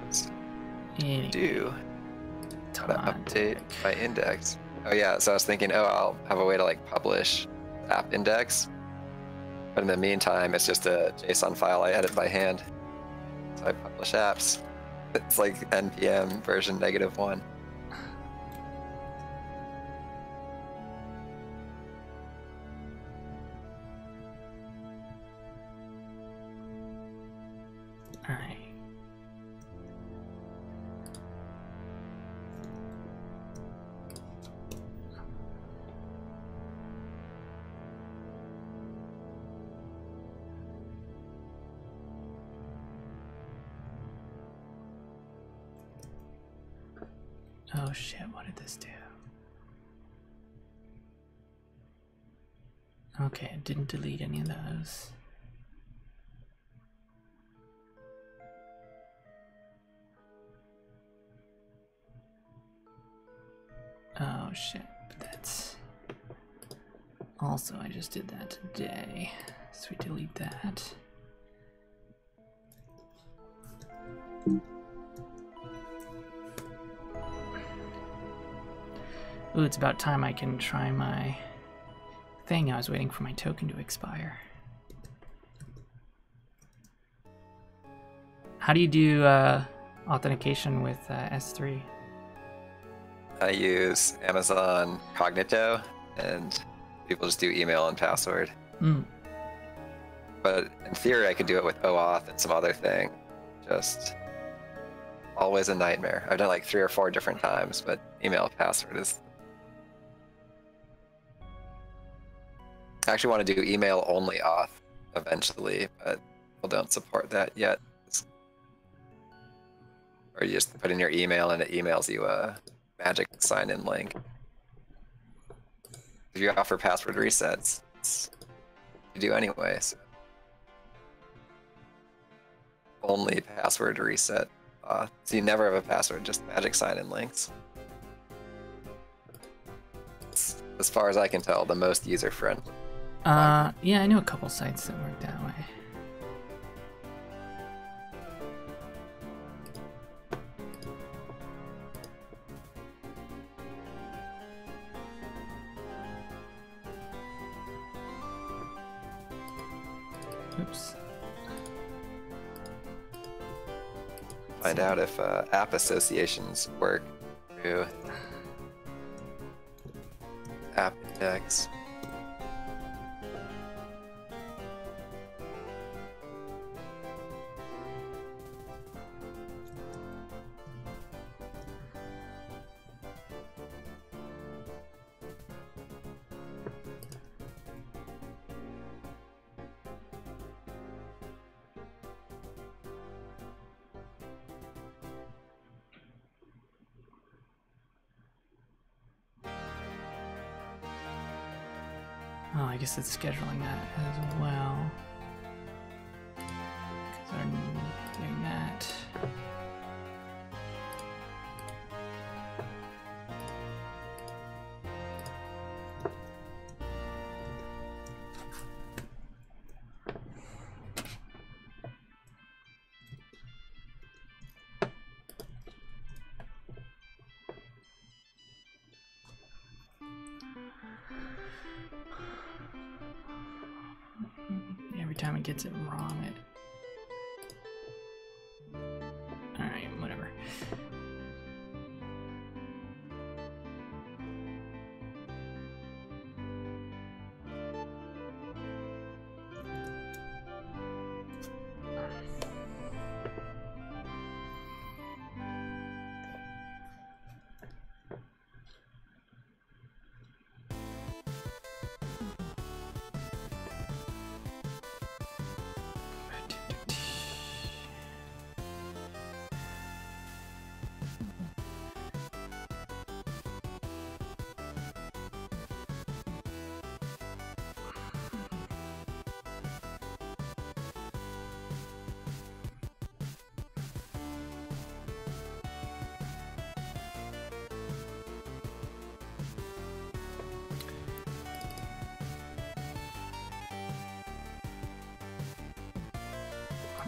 B: So do gotta update my index. Oh yeah, so I was thinking, oh, I'll have a way to like publish app index. But in the meantime, it's just a JSON file I edit by hand. So I publish apps. It's like npm version -1.
A: All right. Oh shit, what did this do? Okay, it didn't delete any of those. Oh shit, but that's... Also, I just did that today, so we delete that. Ooh, it's about time I can try my thing. I was waiting for my token to expire. How do you do authentication with S3?
B: I use Amazon Cognito, and people just do email and password.
A: Mm.
B: But in theory, I could do it with OAuth and some other thing. Just always a nightmare. I've done like 3 or 4 different times, but email and password is... I actually want to do email only auth eventually, but people don't support that yet. Or you just put in your email and it emails you a magic sign-in link. If you offer password resets, you do anyway. So. Only password reset. So you never have a password, just magic sign-in links. It's, as far as I can tell, the most user-friendly.
A: Yeah, I know a couple sites that work that way. Oops.
B: Find out if app associations work through app index.
A: Oh, I guess it's scheduling that as well. Because I'm doing that. Every time it gets it wrong, Alright, whatever.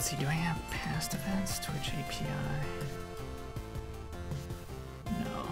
A: Let's see, do I have past events, Twitch API? No.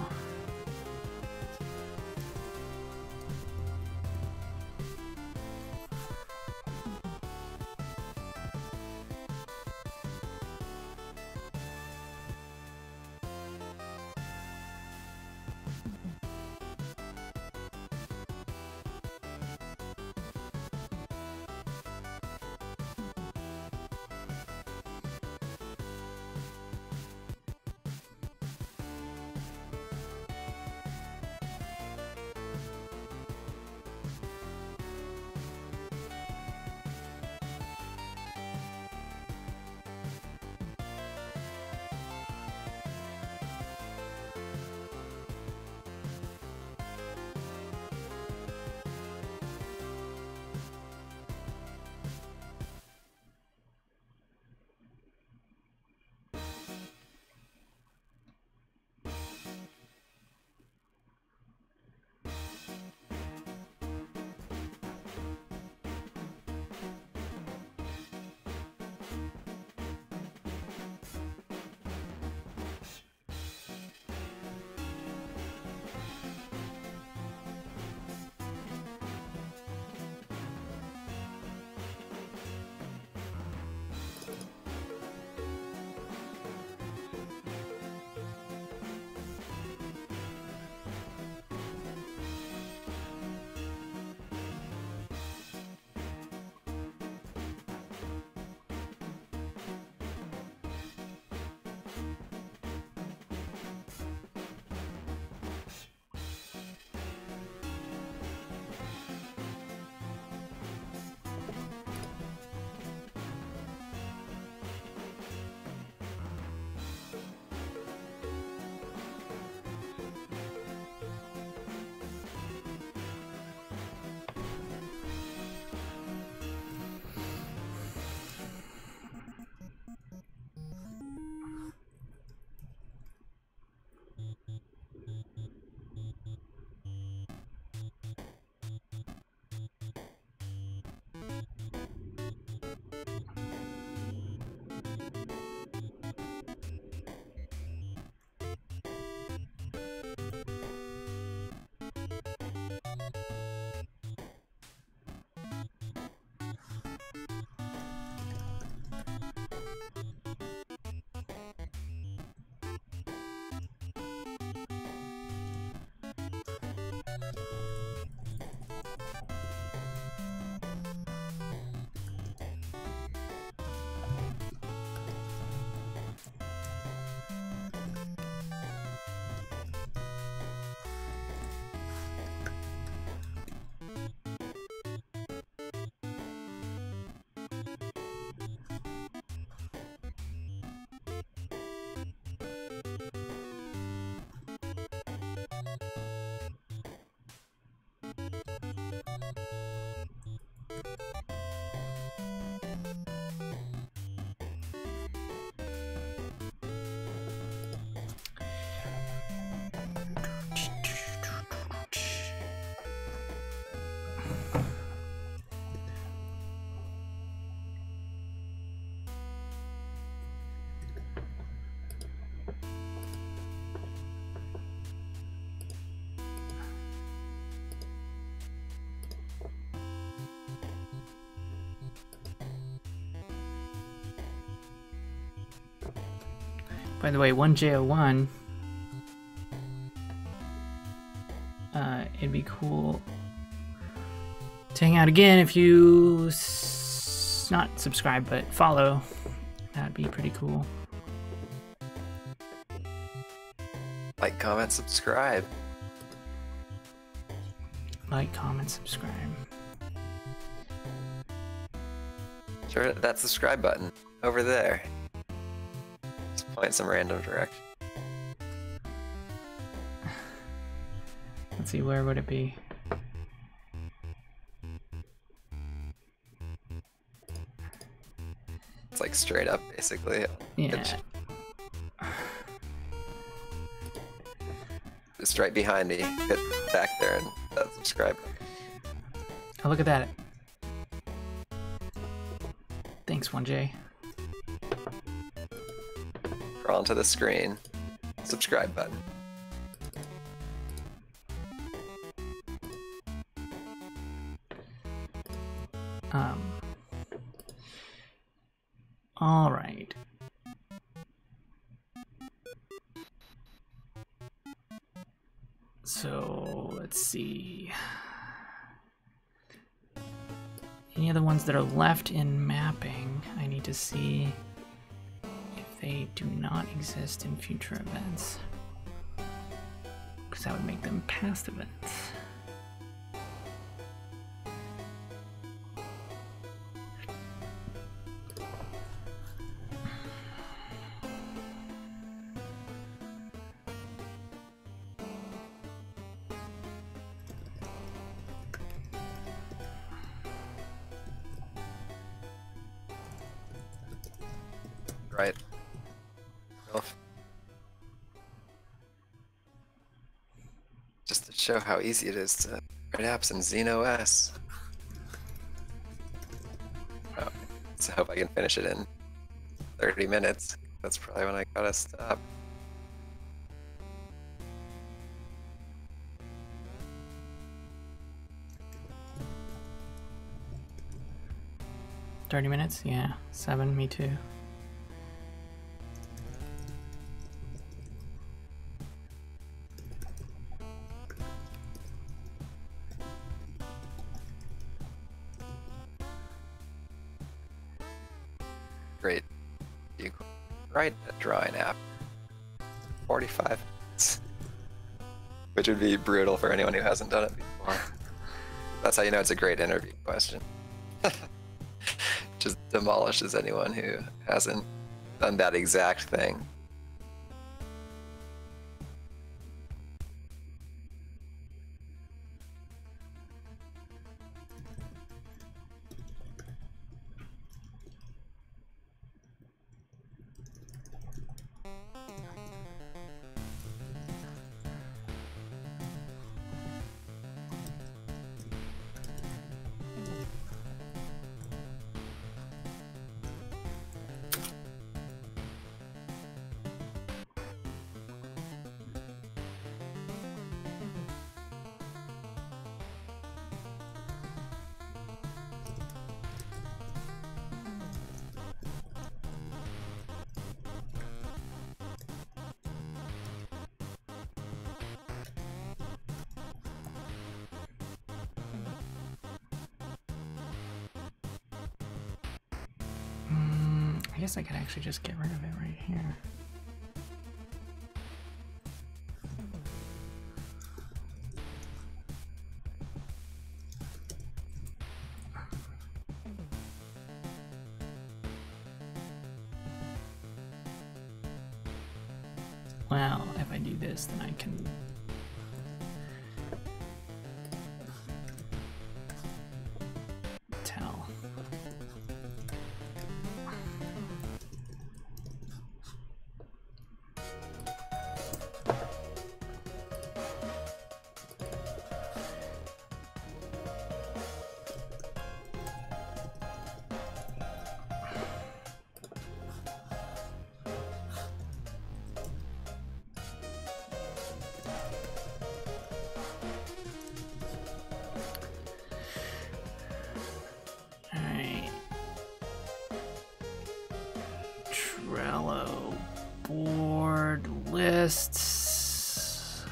A: By the way, 1J01, it'd be cool to hang out again if you not subscribe but follow. That'd be pretty cool.
B: Like, comment, subscribe.
A: Like, comment, subscribe.
B: Sure, that subscribe button over there. Just point some random direction.
A: Let's see, where would it be?
B: It's like straight up, basically.
A: Yeah.
B: Just right behind me. Hit back there and that subscribe button.
A: Oh, look at that. Thanks, 1J.
B: scroll onto the screen, subscribe button.
A: All right. So let's see. Any of the ones that are left in mapping, I need to see if they do not exist in future events, because that would make them past events.
B: Right. Just to show how easy it is to write apps in XenOS. Oh, so I hope I can finish it in 30 minutes. That's probably when I gotta stop.
A: $30? Yeah, 7, me too.
B: Great. You write a drawing app. 45 minutes. Which would be brutal for anyone who hasn't done it before. That's how you know it's a great interview question. Just demolishes anyone who hasn't done that exact thing.
A: I guess I could actually just get rid of it right here. Well, if I do this, then I can tell. Trello board lists.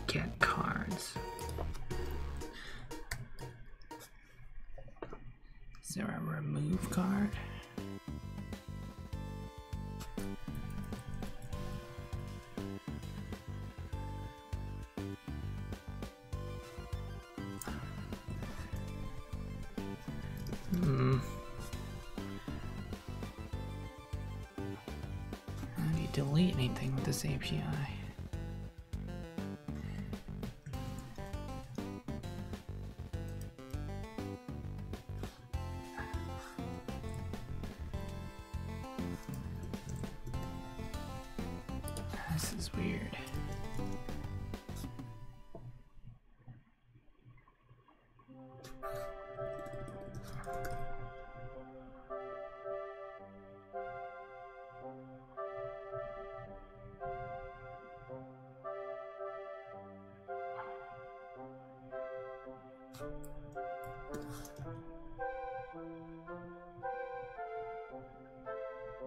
A: Get cards. Is there a remove card? How do you delete anything with this API? This is weird.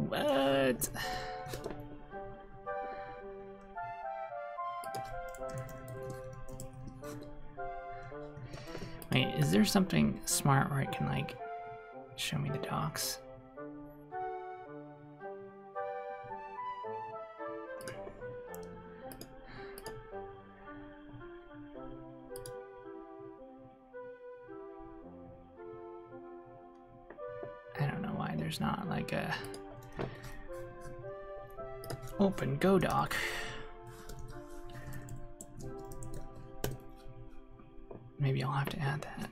A: What? Wait, is there something smart where it can like show me the docs? I don't know why there's not like a open Go doc. Maybe I'll have to add that.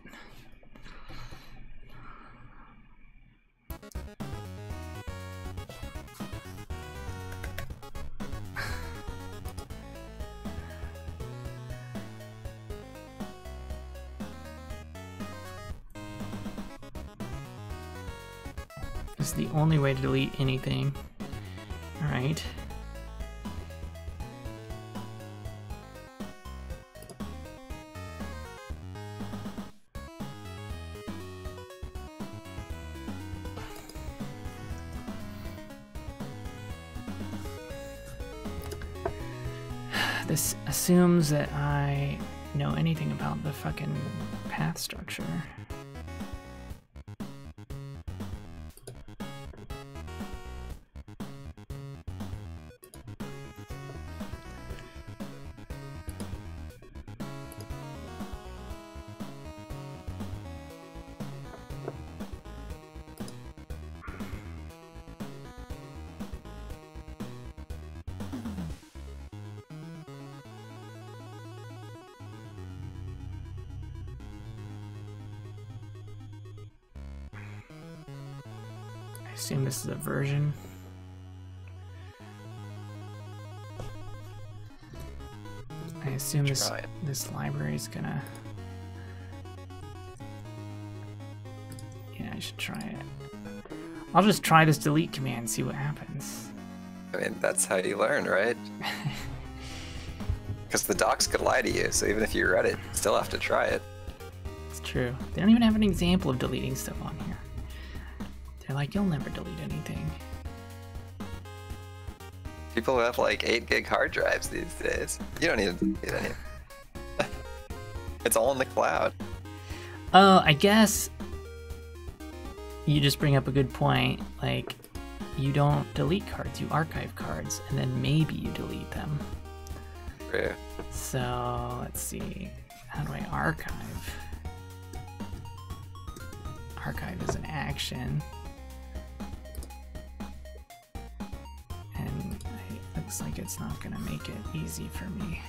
A: This is the only way to delete anything. All right. This assumes that I know anything about the fucking path structure. I assume this is a version. I assume this library is gonna. Yeah, I should try it. I'll just try this delete command and see what happens.
B: I mean, that's how you learn, right? Because the docs could lie to you, so even if you read it, you still have to try it.
A: It's true. They don't even have an example of deleting stuff on here. They're like, you'll never delete anything.
B: People have like 8 gig hard drives these days. You don't need to delete any. It's all in the cloud.
A: Oh, I guess you just bring up a good point. Like, you don't delete cards, you archive cards, and then maybe you delete them.
B: True.
A: So, let's see. How do I archive? Archive is an action. And it looks like it's not going to make it easy for me.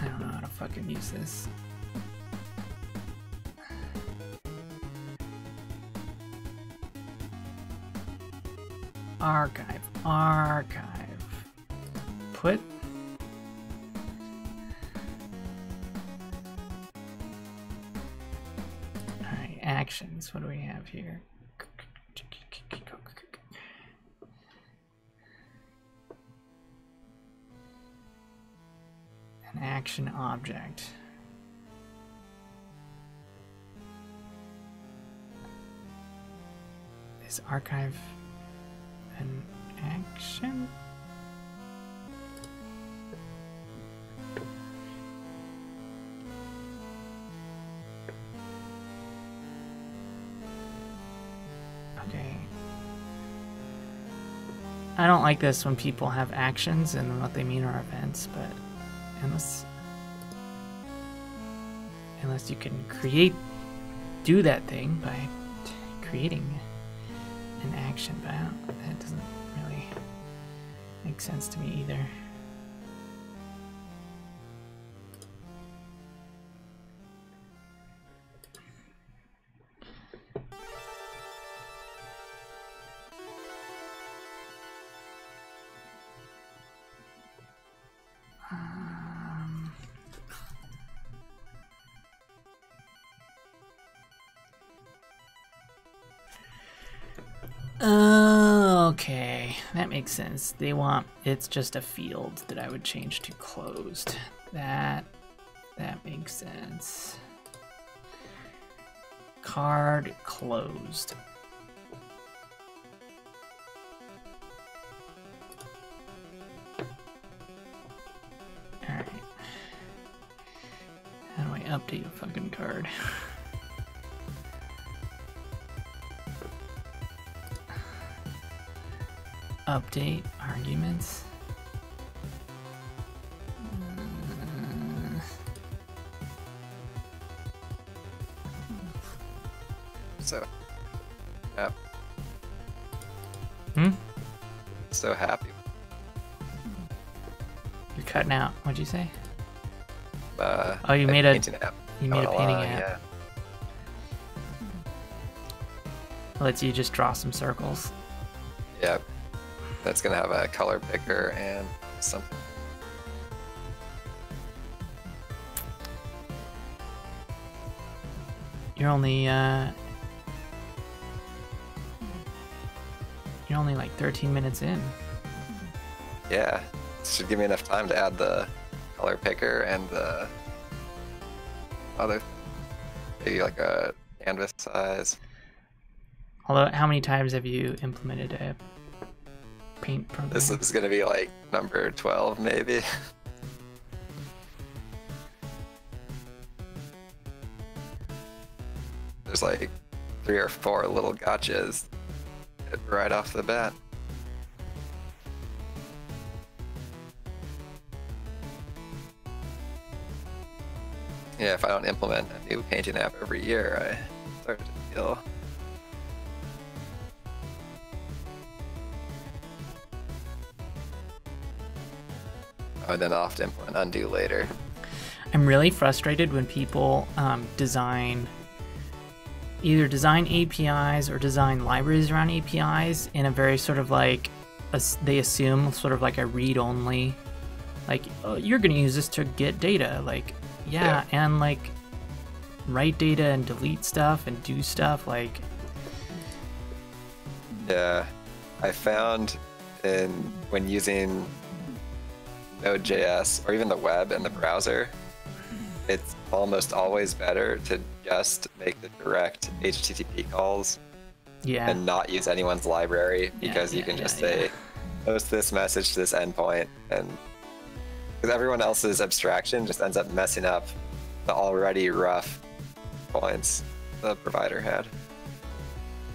A: I don't know how to fucking use this. Archive, archive. Put. Alright, actions. What do we have here? An action object. Is archive an action? Okay. I don't like this when people have actions and what they mean are events, but unless you can do that thing by creating an action, but that doesn't really make sense to me either. Okay, that makes sense. They want, it's just a field that I would change to closed. That makes sense. Card closed. Alright. How do I update a fucking card? Update arguments.
B: So, yeah. So happy.
A: You're cutting out. What'd you say?
B: Oh,
A: you made a
B: painting app.
A: You made a painting app.
B: Yeah.
A: Lets you just draw some circles.
B: Yep. That's gonna have a color picker and something.
A: You're only like 13 minutes in.
B: Yeah. This should give me enough time to add the color picker and the other, maybe like a canvas size.
A: Although, how many times have you implemented a paint program?
B: This is gonna be like number 12 maybe. There's like 3 or 4 little gotchas right off the bat. Yeah, if I don't implement a new painting app every year, I start to feel. Oh, then I'll have to implement undo later.
A: I'm really frustrated when people either design APIs or design libraries around APIs in a very sort of like, they assume sort of like a read-only, like, oh, you're going to use this to get data. Like, yeah, and like write data and delete stuff and do stuff like.
B: Yeah, I found when using Node.js or even the web and the browser, it's almost always better to just make the direct HTTP calls and not use anyone's library, because you can just say, post this message to this endpoint, and because everyone else's abstraction just ends up messing up the already rough points the provider had.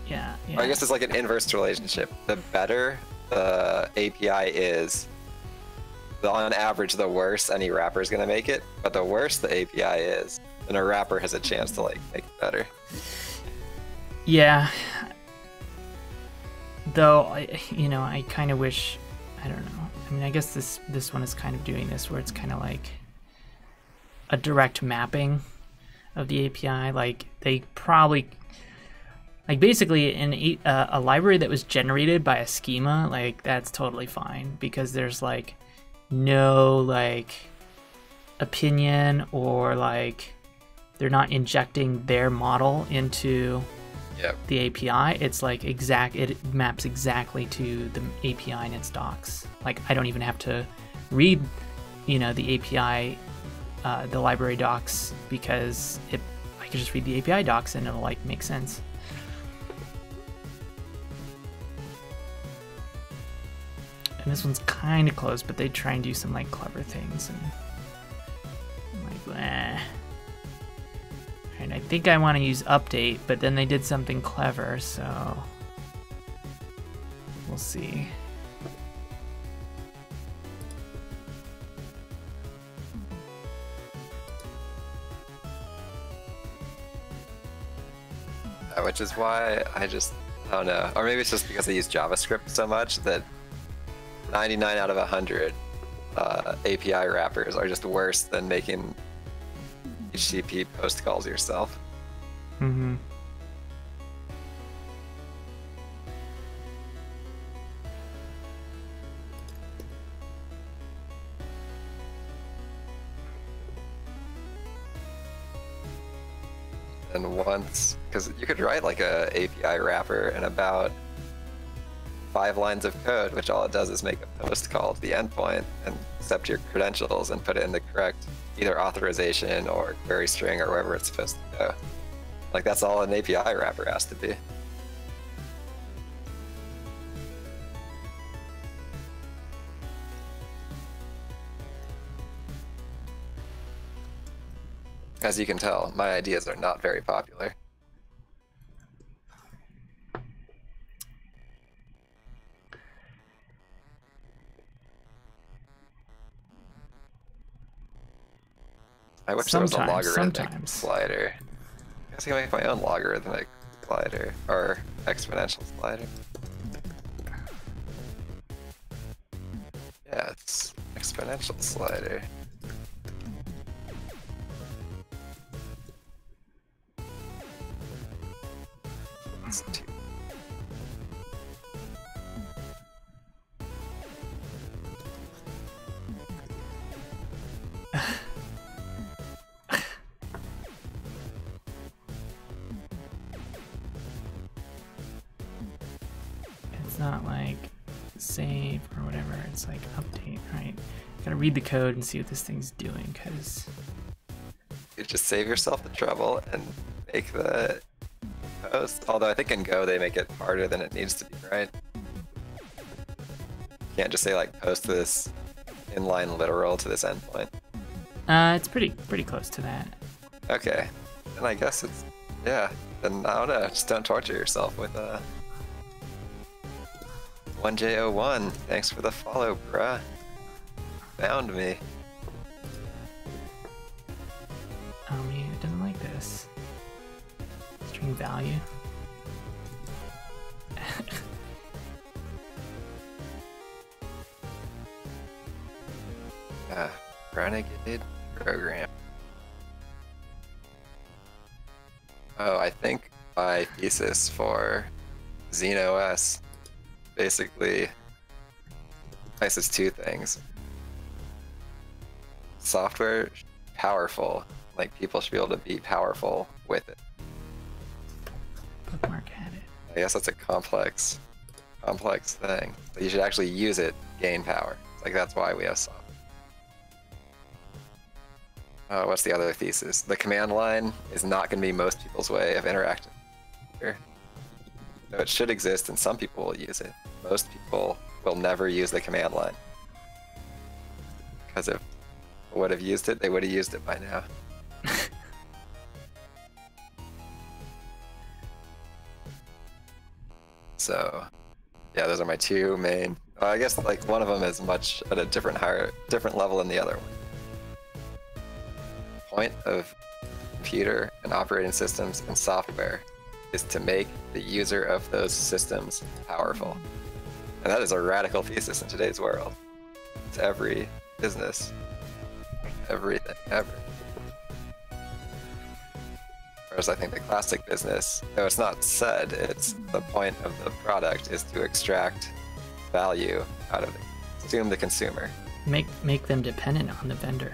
A: Yeah.
B: I guess it's like an inverse relationship. The better the API is, on average, the worse any wrapper is going to make it. But the worse the API is, then a wrapper has a chance to like make it better.
A: Yeah. Though I kind of wish, I don't know. I mean, I guess this one is kind of doing this where it's kind of like a direct mapping of the API. Like they probably, like basically in a library that was generated by a schema, like that's totally fine, because there's like no like opinion, or like they're not injecting their model into the API. It's like it maps exactly to the API in its docs. Like I don't even have to read, the API, the library docs, because I can just read the API docs and it'll like make sense. And this one's kind of close, but they try and do some like clever things, and I'm like, eh. And I think I want to use update, but then they did something clever, so we'll see.
B: Which is why I don't know. Or maybe it's just because I use JavaScript so much that 99 out of 100 API wrappers are just worse than making HTTP post calls yourself.
A: Mm-hmm.
B: And once, because you could write like a API wrapper in about 5 lines of code, which all it does is make a post call to the endpoint and accept your credentials and put it in the correct either authorization or query string or wherever it's supposed to go. Like, that's all an API wrapper has to be. As you can tell, my ideas are not very popular. I wish there was a logarithmic slider. I guess I can make my own logarithmic slider, or exponential slider. Yeah, it's exponential slider. That's 2.
A: It's not like save or whatever, it's like update, right? Gotta read the code and see what this thing's doing, because
B: You just save yourself the trouble and make the post. Although I think in Go they make it harder than it needs to be, right? You can't just say like post this inline literal to this endpoint.
A: it's pretty close to that.
B: Okay, then I guess it's, yeah, then I don't know, just don't torture yourself with 1J01, thanks for the follow, bruh. Found me.
A: Yeah, it doesn't like this. String value.
B: Renegade program. Oh, I think my thesis for XeneOS basically places 2 things. Software powerful, like people should be able to be powerful with it.
A: Bookmark had it.
B: I guess that's a complex thing. But you should actually use it, gain power. Like, that's why we have software. What's the other thesis? The command line is not going to be most people's way of interacting here. So it should exist and some people will use it. Most people will never use the command line. Because if they would have used it, they would have used it by now. So, yeah, those are my 2 main. I guess like one of them is much at a different level than the other one. The point of computer and operating systems and software is to make the user of those systems powerful. And that is a radical thesis in today's world. It's every business, everything, ever. Whereas I think the classic business, though it's not said, it's the point of the product is to extract value out of the consumer.
A: Make them dependent on the vendor.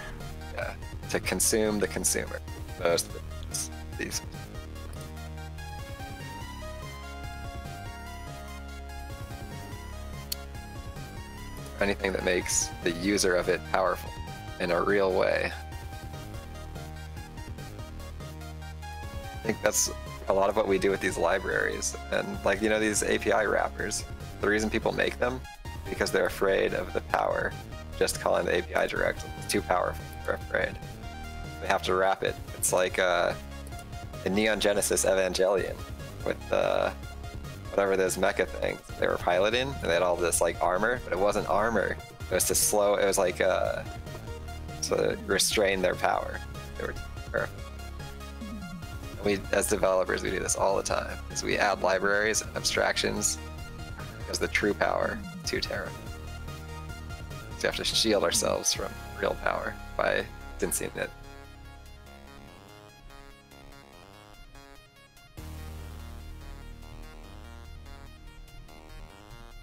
B: Yeah, to consume the consumer. Most of these. Anything that makes the user of it powerful in a real way. I think that's a lot of what we do with these libraries. And like, you know, these API wrappers, the reason people make them is because they're afraid of the power. Just calling the API directly. It's too powerful. They're afraid. They have to wrap it. It's like the Neon Genesis Evangelion with whatever those mecha things they were piloting, and they had all this like armor, but it wasn't armor. It was to slow. It was like to restrain their power. They were powerful. We, as developers, we do this all the time. Is we add libraries and abstractions because the true power is too terrible. So we have to shield ourselves from real power by distancing it.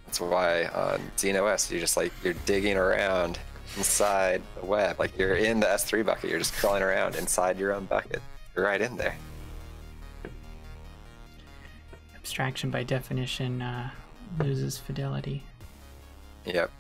B: That's why on XeneOS you're digging around inside the web, like you're in the S3 bucket. You're just crawling around inside your own bucket. You're right in there.
A: Abstraction by definition loses fidelity.
B: Yep.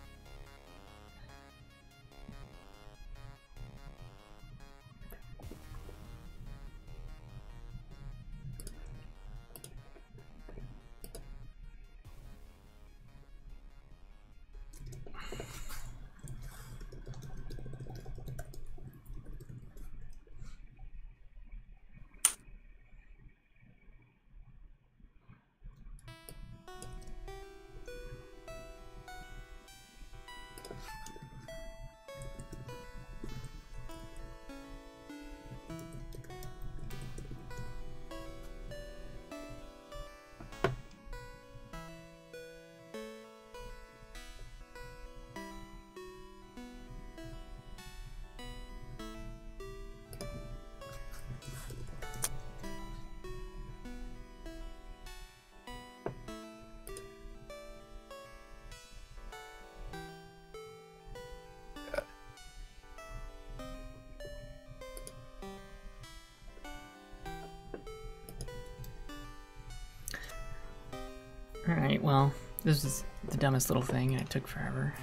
A: Alright, well, this is the dumbest little thing and it took forever.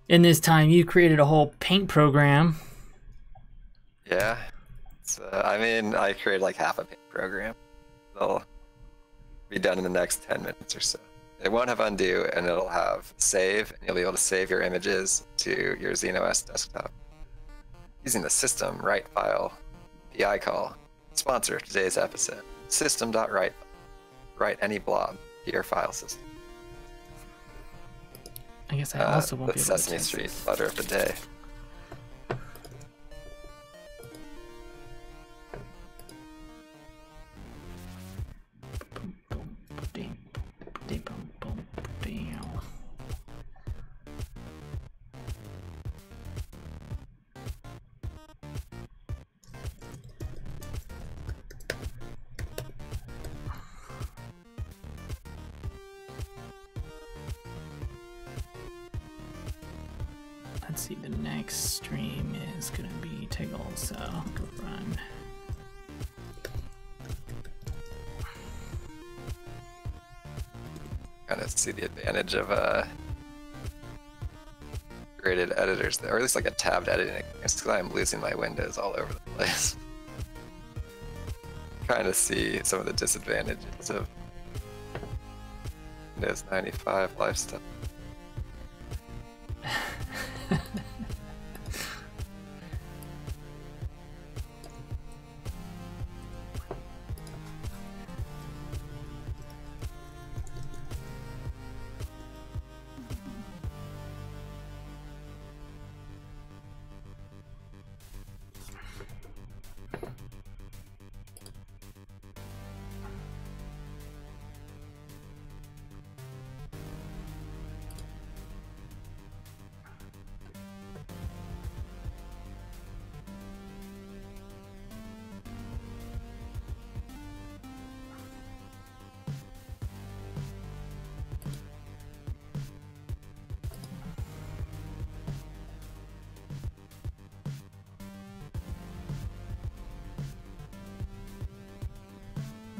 A: In this time, you created a whole paint program.
B: Yeah. I mean, I created like half a paint program. It'll be done in the next 10 minutes or so. It won't have undo, and it'll have save, and you'll be able to save your images to your ZenoS desktop. Using the system write file, PI call. Sponsor of today's episode, system.write. Write any blob to your file system.
A: I guess I also won't
B: the
A: be able to
B: Sesame
A: test
B: Street
A: this.
B: butter of the day.
A: Let's see, the next stream is gonna be Tiggle, so go run.
B: Kind of see the advantage of graded editors, or at least like a tabbed editing experience, because I'm losing my windows all over the place. Kind of see some of the disadvantages of Windows 95 lifestyle.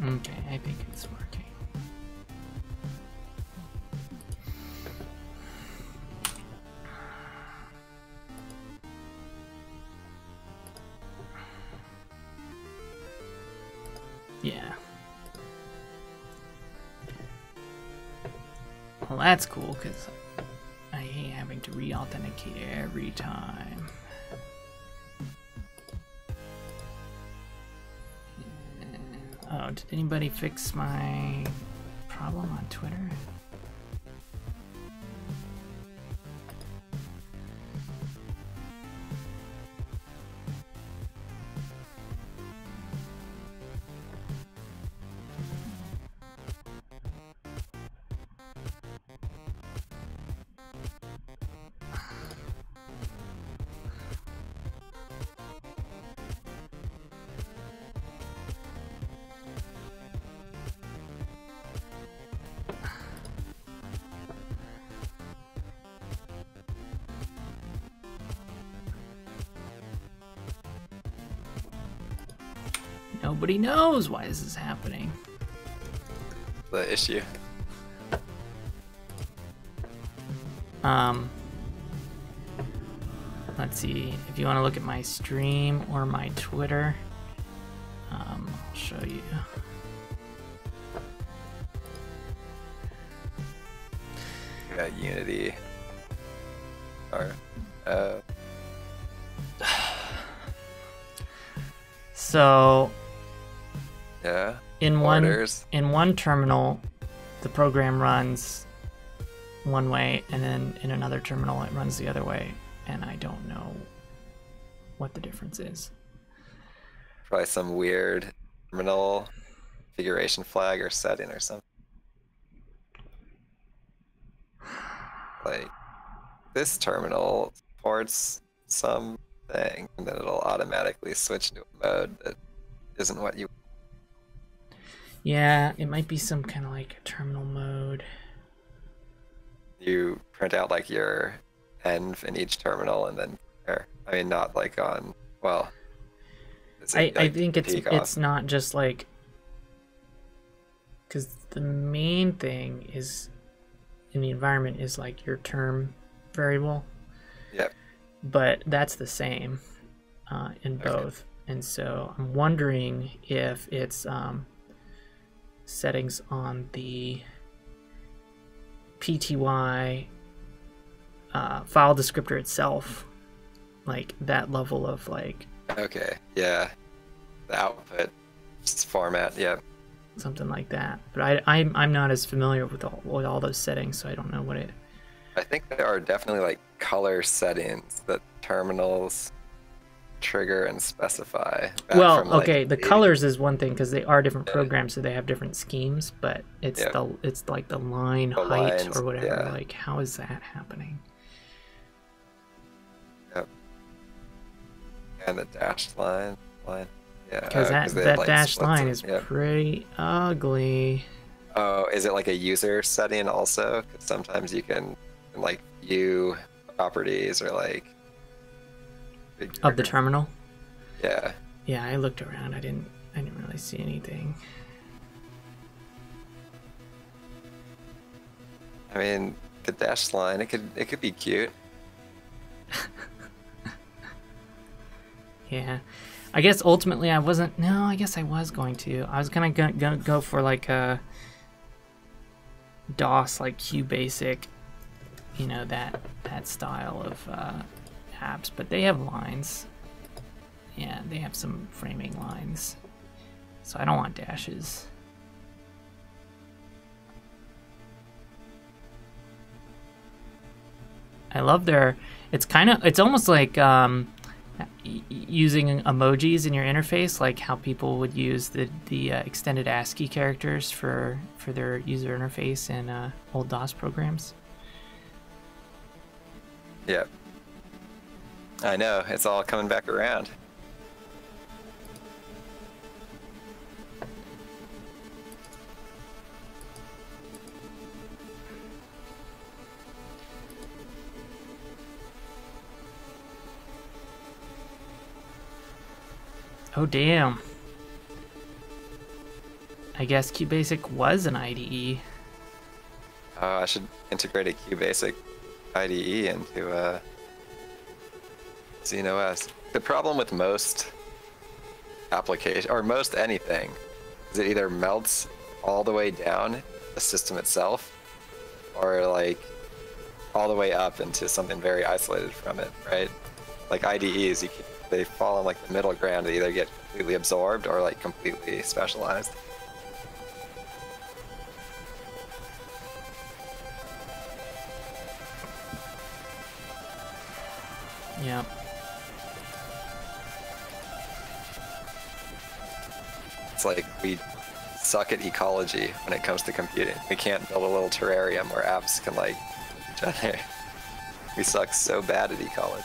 A: Okay, I think it's working. Yeah. Well, that's cool, because I hate having to re-authenticate every time. Oh, did anybody fix my problem on Twitter? Nobody knows why this is happening.
B: The issue.
A: Let's see, if you want to look at my stream or my Twitter, I'll show you.
B: Got Unity. Or,
A: So
B: yeah.
A: in
B: Orders.
A: one terminal, the program runs one way, and then in another terminal it runs the other way, and I don't know what the difference is.
B: Probably some weird terminal configuration flag or setting or something. Like this terminal supports something, and then it'll automatically switch to a mode that isn't what you.
A: Yeah, it might be some kind of like terminal mode.
B: You print out like your env in each terminal and then compare. I mean, not like on, well.
A: I think it's not just like, because the main thing is in the environment is like your term variable.
B: Yep.
A: But that's the same in both. And so I'm wondering if it's settings on the PTY file descriptor itself, like that level of like.
B: Okay, yeah. The output format, yeah.
A: Something like that. But I'm not as familiar with all those settings, so I don't know what it.
B: I think there are definitely like color settings that terminals trigger and specify.
A: Well,
B: from, like,
A: okay, the colors is one thing because they are different programs, so they have different schemes. But it's it's like the line
B: the
A: height
B: lines,
A: or whatever.
B: yeah.
A: Like, how is that happening?
B: Yep. And the dashed line, yeah.
A: Because that
B: like,
A: dashed
B: splits
A: line
B: it,
A: is
B: yep.
A: pretty ugly.
B: Oh, is it like a user setting also? 'Cause sometimes you can like view properties or like
A: Of the terminal.
B: Yeah.
A: Yeah, I looked around. I didn't really see anything.
B: I mean, the dashed line, it could be cute.
A: Yeah, I guess ultimately I wasn't. No, I guess I was going to. I was gonna go for like a DOS, like QBasic, you know, that style of apps. But they have lines. Yeah, they have some framing lines. So I don't want dashes. I love their. It's almost like using emojis in your interface, like how people would use the extended ASCII characters for their user interface in old DOS programs.
B: Yep. I know, it's all coming back around.
A: Oh damn. I guess QBasic was an IDE.
B: I should integrate a QBasic IDE into XeneOS. The problem with most application or most anything is it either melts all the way down the system itself or like all the way up into something very isolated from it, right? Like IDEs, they fall on like the middle ground. They either get completely absorbed or like completely specialized.
A: Yeah.
B: It's like we suck at ecology when it comes to computing. We can't build a little terrarium where apps can like each other. We suck so bad at ecology.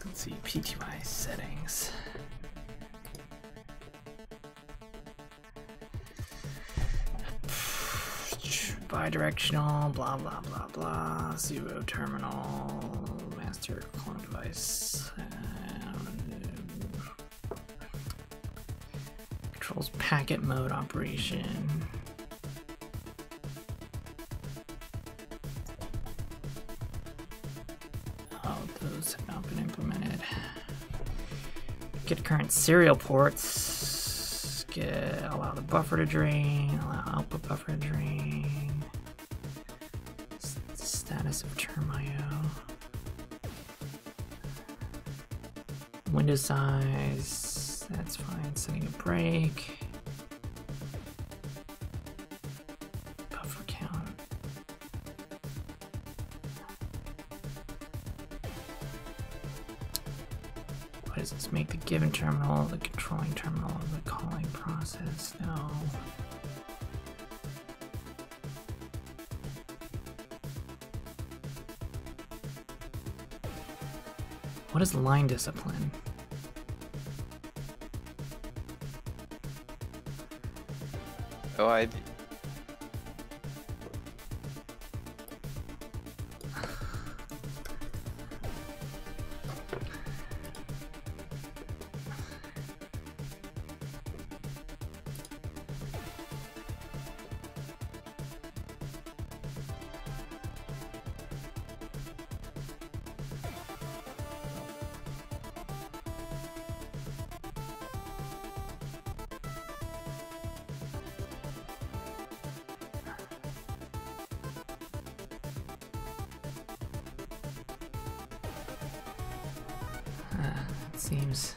A: Let's see, PTY settings. bidirectional, blah blah blah blah, pseudo terminal, master clone device, controls packet mode operation. Oh, those have not been implemented. Get current serial ports. Allow the buffer to drain. Allow output buffer to drain. Status of term IO. Window size. That's fine. Setting a break. Buffer count. What does this make the given terminal, the controlling terminal, the calling process? No. What is line discipline?
B: No idea.
A: Seems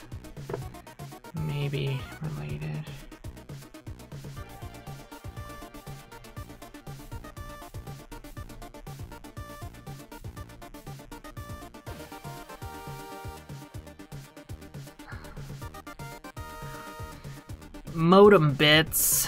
A: maybe related. Modem bits.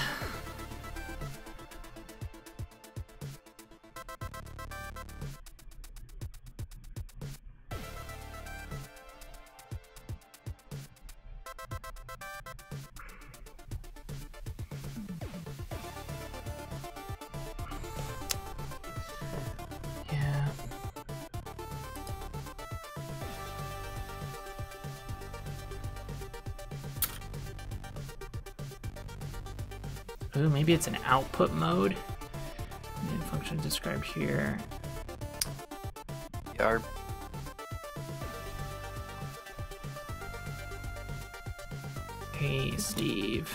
A: Ooh, maybe it's an output mode. Main function described here.
B: Yarp.
A: Hey, Steve.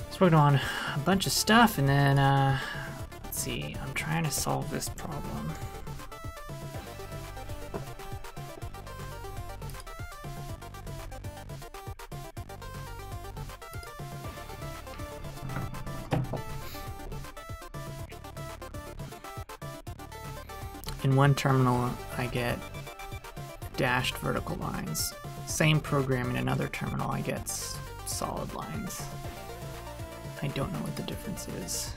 A: Just working on a bunch of stuff, and then let's see. I'm trying to solve this problem. In one terminal, I get dashed vertical lines. Same program in another terminal, I get solid lines. I don't know what the difference is.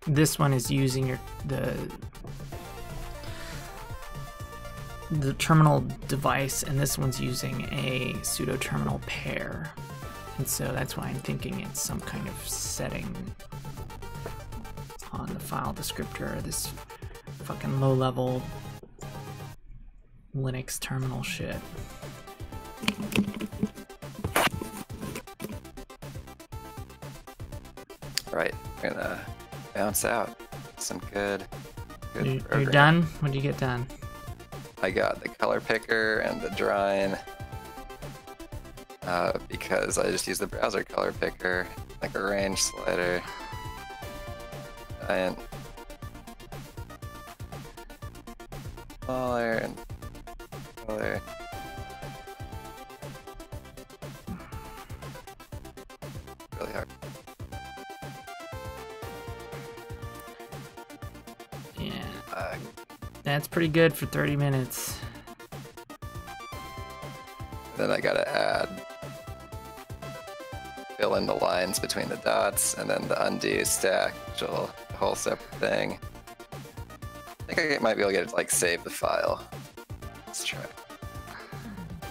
A: This one is using the terminal device, and this one's using a pseudo terminal pair, and so that's why I'm thinking it's some kind of setting on the file descriptor. This fucking low-level Linux terminal shit.
B: Right, I'm gonna bounce out some good
A: You're done? What do you get done?
B: I got the color picker and the drawing because I just use the browser color picker, like a range slider. And smaller and color. Really hard.
A: Yeah. That's pretty good for 30 minutes.
B: Then I gotta fill in the lines between the dots, and then the undo stack, which will a whole separate thing. I think I might be able to get it to like save the file. Let's try.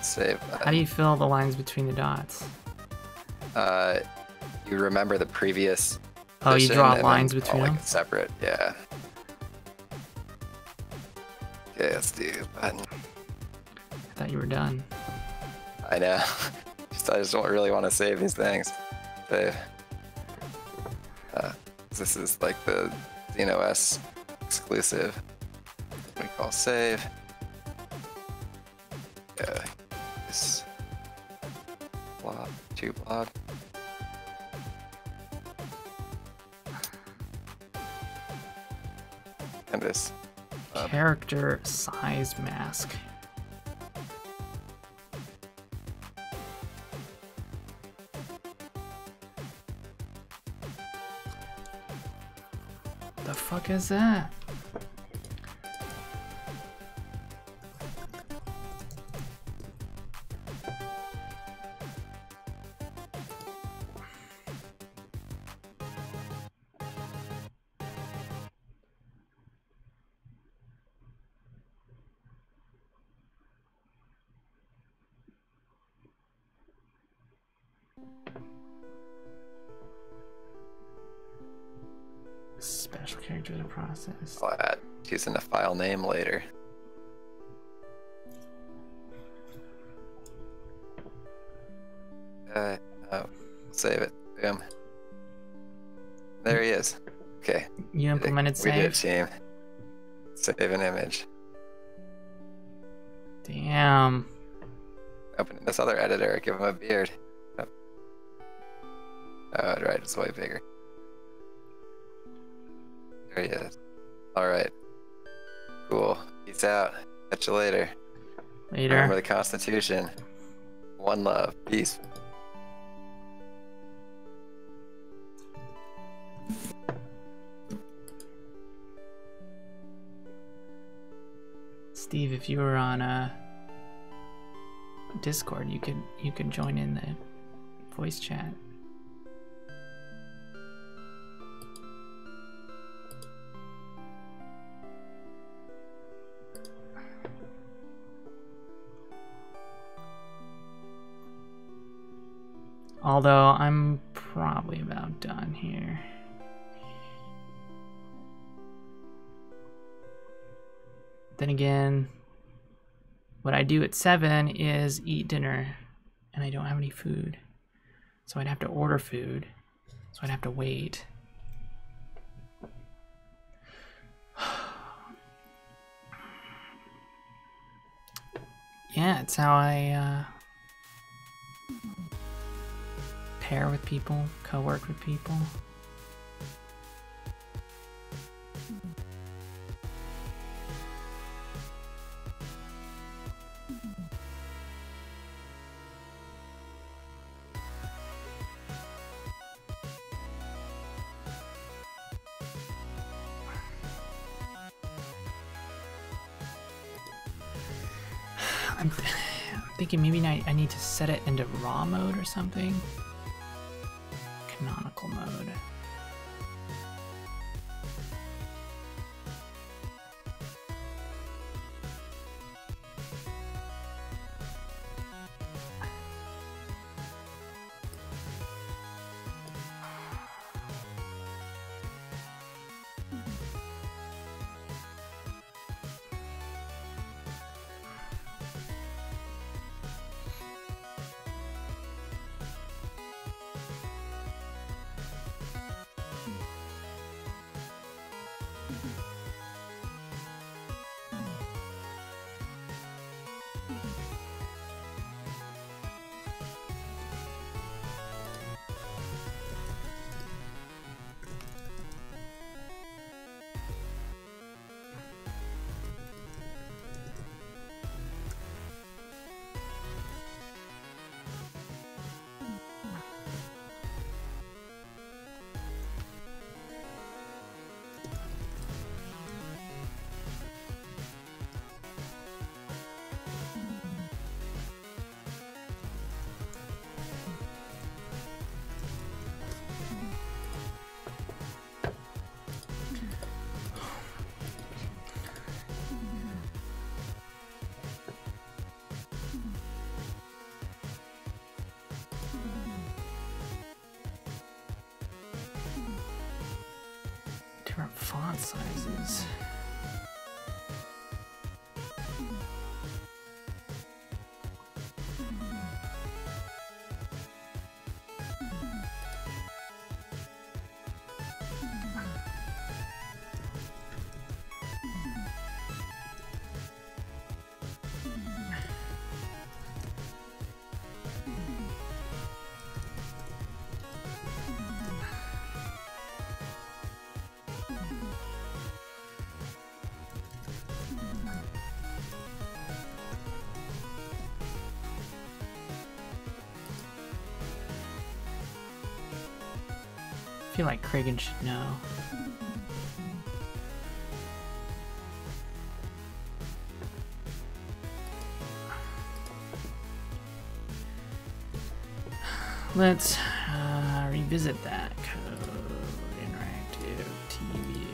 B: Save that.
A: How do you fill the lines between the dots?
B: You remember the previous.
A: Oh, you
B: position
A: draw
B: and then
A: lines between
B: all,
A: them?
B: like, separate, yeah. Okay, let's do button.
A: I thought you were done.
B: I know. I just don't really want to save these things. Save. This is like the XeноS exclusive. We call save. Yeah. This blob, 2 blob. And this.
A: Character size mask. The fuck is that? Special character to process.
B: I'll add using the file name later. Save it. Boom. There he is. Okay.
A: You implemented
B: We did,
A: save?
B: team. Save an image.
A: Damn.
B: Opening this other editor, give him a beard. Oh, right, it's way bigger. There he is. Alright. Cool. Peace out. Catch you later.
A: Later.
B: Remember the Constitution. One love. Peace.
A: Steve, if you were on Discord, you could join in the voice chat. Although I'm probably about done here. Then again, what I do at 7 is eat dinner, and I don't have any food. So I'd have to order food, so I'd have to wait. Yeah, it's how I pair with people, co-work with people. I'm thinking maybe I need to set it into raw mode or something. Canonical mode. font sizes. I feel like Kragan should know. Let's revisit that code. Interactive TV.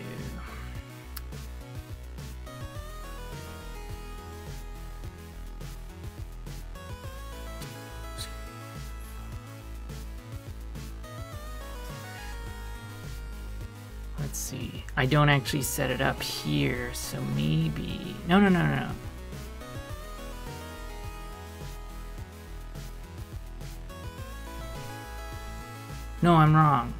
A: Let's see. I don't actually set it up here, so maybe... No. No, I'm wrong.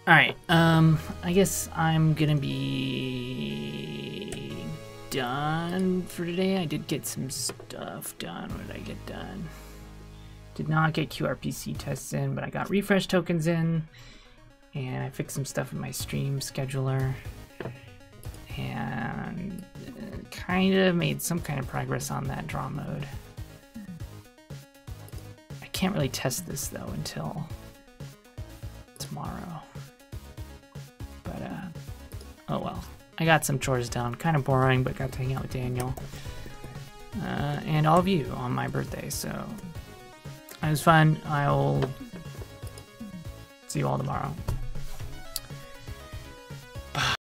A: Alright, I guess I'm gonna be done for today. I did get some stuff done. What did I get done? Did not get qrpc tests in, but I got refresh tokens in, and I fixed some stuff in my stream scheduler, and kind of made some kind of progress on that draw mode. I can't really test this though until tomorrow. But, oh well. I got some chores done. Kind of boring, but got to hang out with Daniel. And all of you on my birthday, so it was fun. I'll see you all tomorrow.